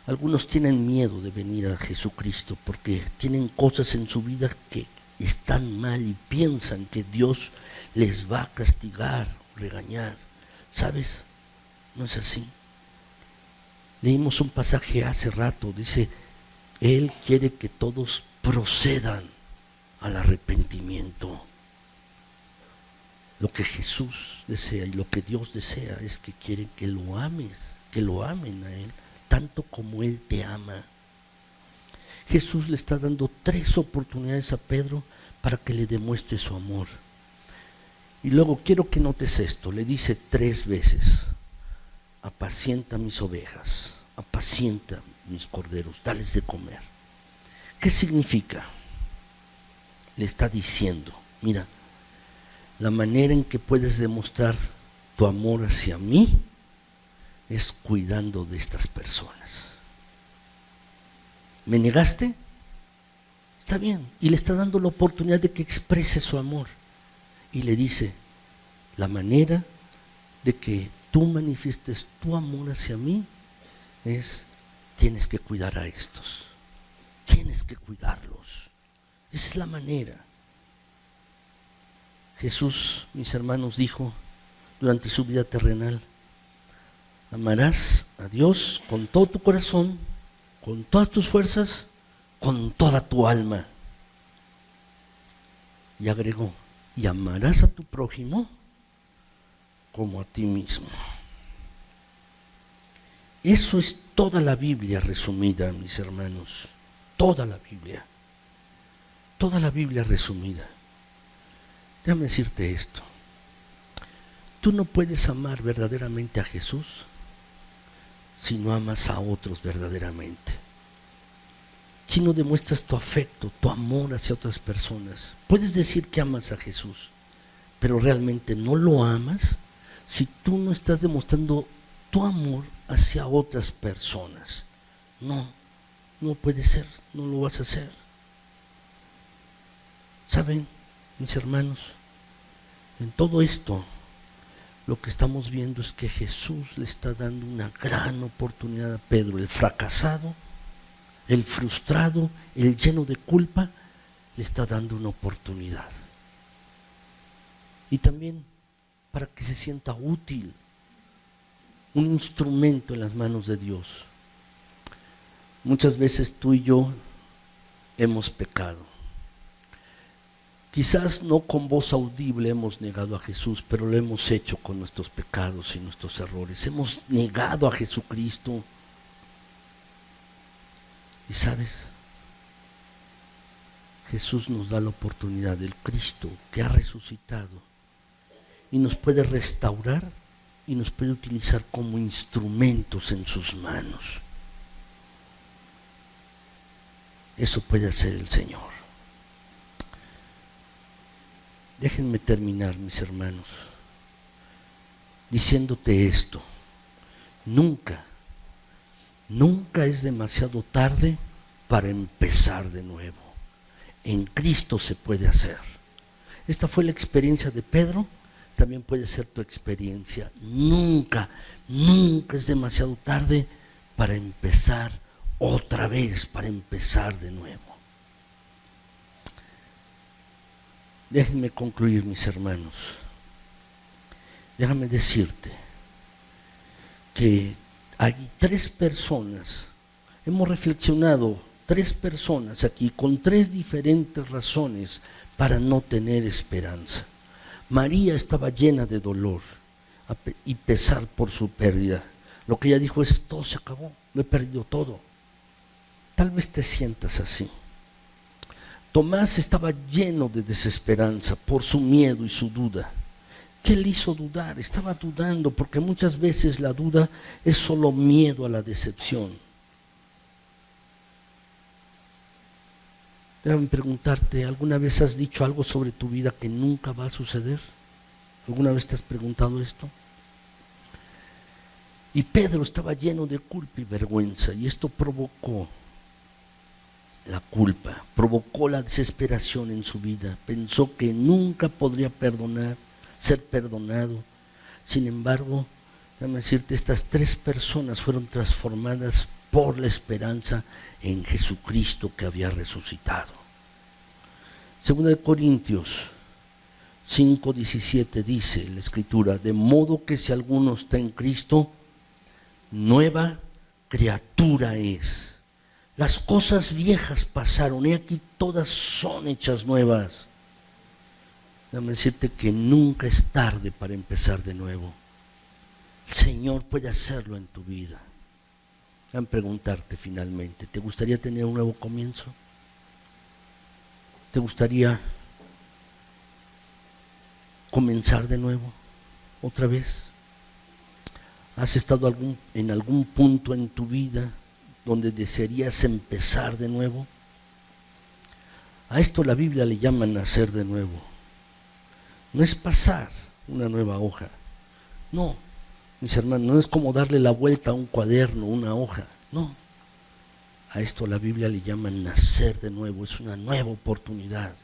Algunos tienen miedo de venir a Jesucristo porque tienen cosas en su vida que están mal y piensan que Dios les va a castigar, regañar. ¿Sabes? No es así. Leímos un pasaje hace rato, dice: Él quiere que todos procedan al arrepentimiento. Lo que Jesús desea y lo que Dios desea es que quiere que lo ames, que lo amen a Él, tanto como Él te ama. Jesús le está dando 3 oportunidades a Pedro para que le demuestre su amor. Y luego quiero que notes esto, le dice 3 veces: apacienta mis ovejas, apacienta mis corderos, dales de comer. ¿Qué significa? Le está diciendo: mira, la manera en que puedes demostrar tu amor hacia mí es cuidando de estas personas. ¿Me negaste? Está bien. Y le está dando la oportunidad de que exprese su amor. Y le dice: la manera de que tú manifiestes tu amor hacia mí es: tienes que cuidar a estos. Tienes que cuidarlos. Esa es la manera. Jesús, mis hermanos, dijo durante su vida terrenal: amarás a Dios con todo tu corazón, con todas tus fuerzas, con toda tu alma. Y agregó: y amarás a tu prójimo como a ti mismo. Eso es toda la Biblia resumida, mis hermanos. Toda la Biblia. Toda la Biblia resumida. Déjame decirte esto: tú no puedes amar verdaderamente a Jesús si no amas a otros verdaderamente, si no demuestras tu afecto, tu amor hacia otras personas. Puedes decir que amas a Jesús, pero realmente no lo amas si tú no estás demostrando tu amor hacia otras personas. No puede ser, no lo vas a hacer. ¿Saben, mis hermanos? En todo esto, lo que estamos viendo es que Jesús le está dando una gran oportunidad a Pedro, el fracasado, el frustrado, el lleno de culpa, le está dando una oportunidad. Y también para que se sienta útil, un instrumento en las manos de Dios. Muchas veces tú y yo hemos pecado. Quizás no con voz audible hemos negado a Jesús, pero lo hemos hecho con nuestros pecados y nuestros errores. Hemos negado a Jesucristo. Y sabes, Jesús nos da la oportunidad del Cristo que ha resucitado y nos puede restaurar y nos puede utilizar como instrumentos en sus manos. Eso puede hacer el Señor. Déjenme terminar, mis hermanos, diciéndote esto: Nunca, nunca es demasiado tarde para empezar de nuevo. En Cristo se puede hacer. Esta fue la experiencia de Pedro, también puede ser tu experiencia. Nunca, nunca es demasiado tarde para empezar otra vez, para empezar de nuevo. Déjenme concluir, mis hermanos. Déjame decirte que hay 3 personas, hemos reflexionado, 3 personas aquí con 3 diferentes razones para no tener esperanza. María estaba llena de dolor y pesar por su pérdida. Lo que ella dijo es: todo se acabó, lo he perdido todo. Tal vez te sientas así. Tomás estaba lleno de desesperanza por su miedo y su duda. ¿Qué le hizo dudar? Estaba dudando, porque muchas veces la duda es solo miedo a la decepción. Déjame preguntarte, ¿alguna vez has dicho algo sobre tu vida que nunca va a suceder? ¿Alguna vez te has preguntado esto? Y Pedro estaba lleno de culpa y vergüenza, y esto provocó la culpa, provocó la desesperación en su vida. Pensó que nunca podría ser perdonado. Sin embargo, déjame decirte, estas 3 personas fueron transformadas por la esperanza en Jesucristo que había resucitado. Segunda de Corintios 5:17 dice la Escritura: de modo que si alguno está en Cristo, nueva criatura es. Las cosas viejas pasaron y aquí todas son hechas nuevas. Déjame decirte que nunca es tarde para empezar de nuevo. El Señor puede hacerlo en tu vida. Déjame preguntarte finalmente, ¿te gustaría tener un nuevo comienzo? ¿Te gustaría comenzar de nuevo, otra vez? ¿Has estado en algún punto en tu vida donde desearías empezar de nuevo? A esto la Biblia le llama nacer de nuevo. No es pasar una nueva hoja. No, mis hermanos, no es como darle la vuelta a un cuaderno, una hoja. No. A esto la Biblia le llama nacer de nuevo. Es una nueva oportunidad.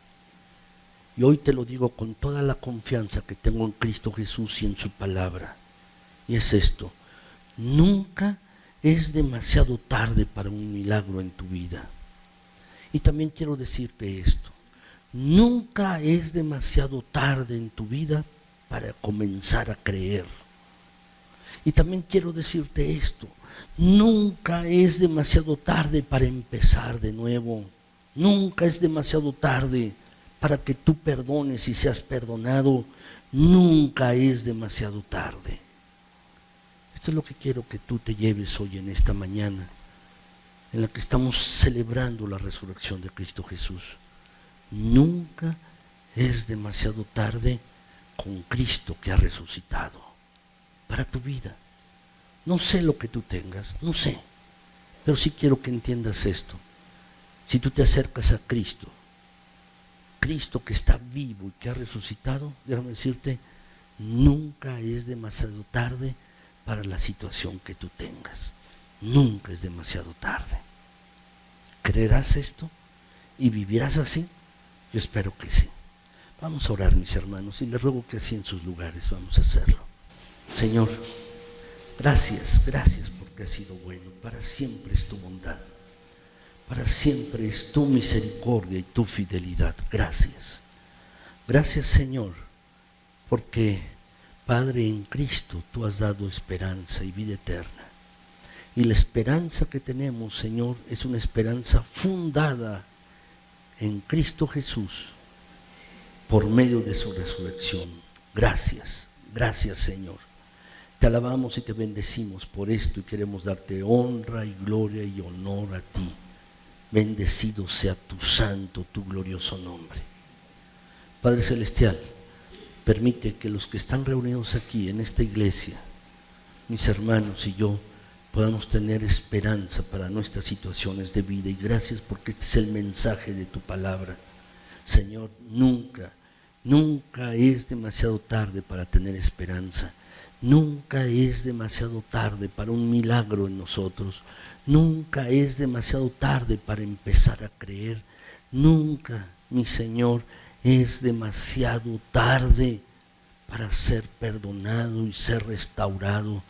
Y hoy te lo digo con toda la confianza que tengo en Cristo Jesús y en su palabra. Y es esto: nunca es demasiado tarde para un milagro en tu vida. Y también quiero decirte esto: nunca es demasiado tarde en tu vida para comenzar a creer. Y también quiero decirte esto: nunca es demasiado tarde para empezar de nuevo. Nunca es demasiado tarde para que tú perdones y seas perdonado. Nunca es demasiado tarde. Esto es lo que quiero que tú te lleves hoy en esta mañana, en la que estamos celebrando la resurrección de Cristo Jesús. Nunca es demasiado tarde con Cristo que ha resucitado para tu vida. No sé lo que tú tengas, no sé, pero sí quiero que entiendas esto. Si tú te acercas a Cristo, Cristo que está vivo y que ha resucitado, déjame decirte, nunca es demasiado tarde para la situación que tú tengas. Nunca es demasiado tarde. ¿Creerás esto y vivirás así? Yo espero que sí. Vamos a orar, mis hermanos, y les ruego que así en sus lugares vamos a hacerlo. Señor, gracias porque has sido bueno. Para siempre es tu bondad. Para siempre es tu misericordia y tu fidelidad. Gracias. Gracias, Señor, porque Padre, en Cristo tú has dado esperanza y vida eterna. Y la esperanza que tenemos, Señor, es una esperanza fundada en Cristo Jesús por medio de su resurrección. Gracias, gracias, Señor. Te alabamos y te bendecimos por esto y queremos darte honra y gloria y honor a ti. Bendecido sea tu santo, tu glorioso nombre. Padre Celestial, permite que los que están reunidos aquí en esta iglesia, mis hermanos y yo, podamos tener esperanza para nuestras situaciones de vida. Y gracias porque este es el mensaje de tu palabra. Señor, nunca es demasiado tarde para tener esperanza. Nunca es demasiado tarde para un milagro en nosotros. Nunca es demasiado tarde para empezar a creer. Nunca, mi Señor, es demasiado tarde para ser perdonado y ser restaurado.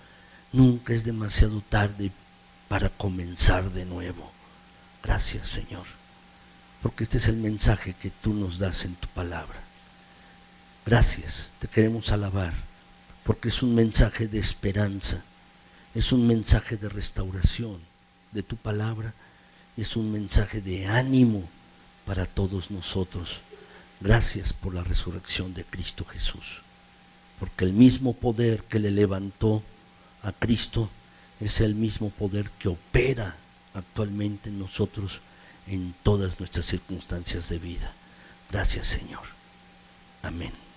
Nunca es demasiado tarde para comenzar de nuevo. Gracias, Señor, porque este es el mensaje que tú nos das en tu palabra. Gracias, te queremos alabar, porque es un mensaje de esperanza, es un mensaje de restauración de tu palabra, es un mensaje de ánimo para todos nosotros. Gracias por la resurrección de Cristo Jesús, porque el mismo poder que le levantó a Cristo es el mismo poder que opera actualmente en nosotros en todas nuestras circunstancias de vida. Gracias, Señor. Amén.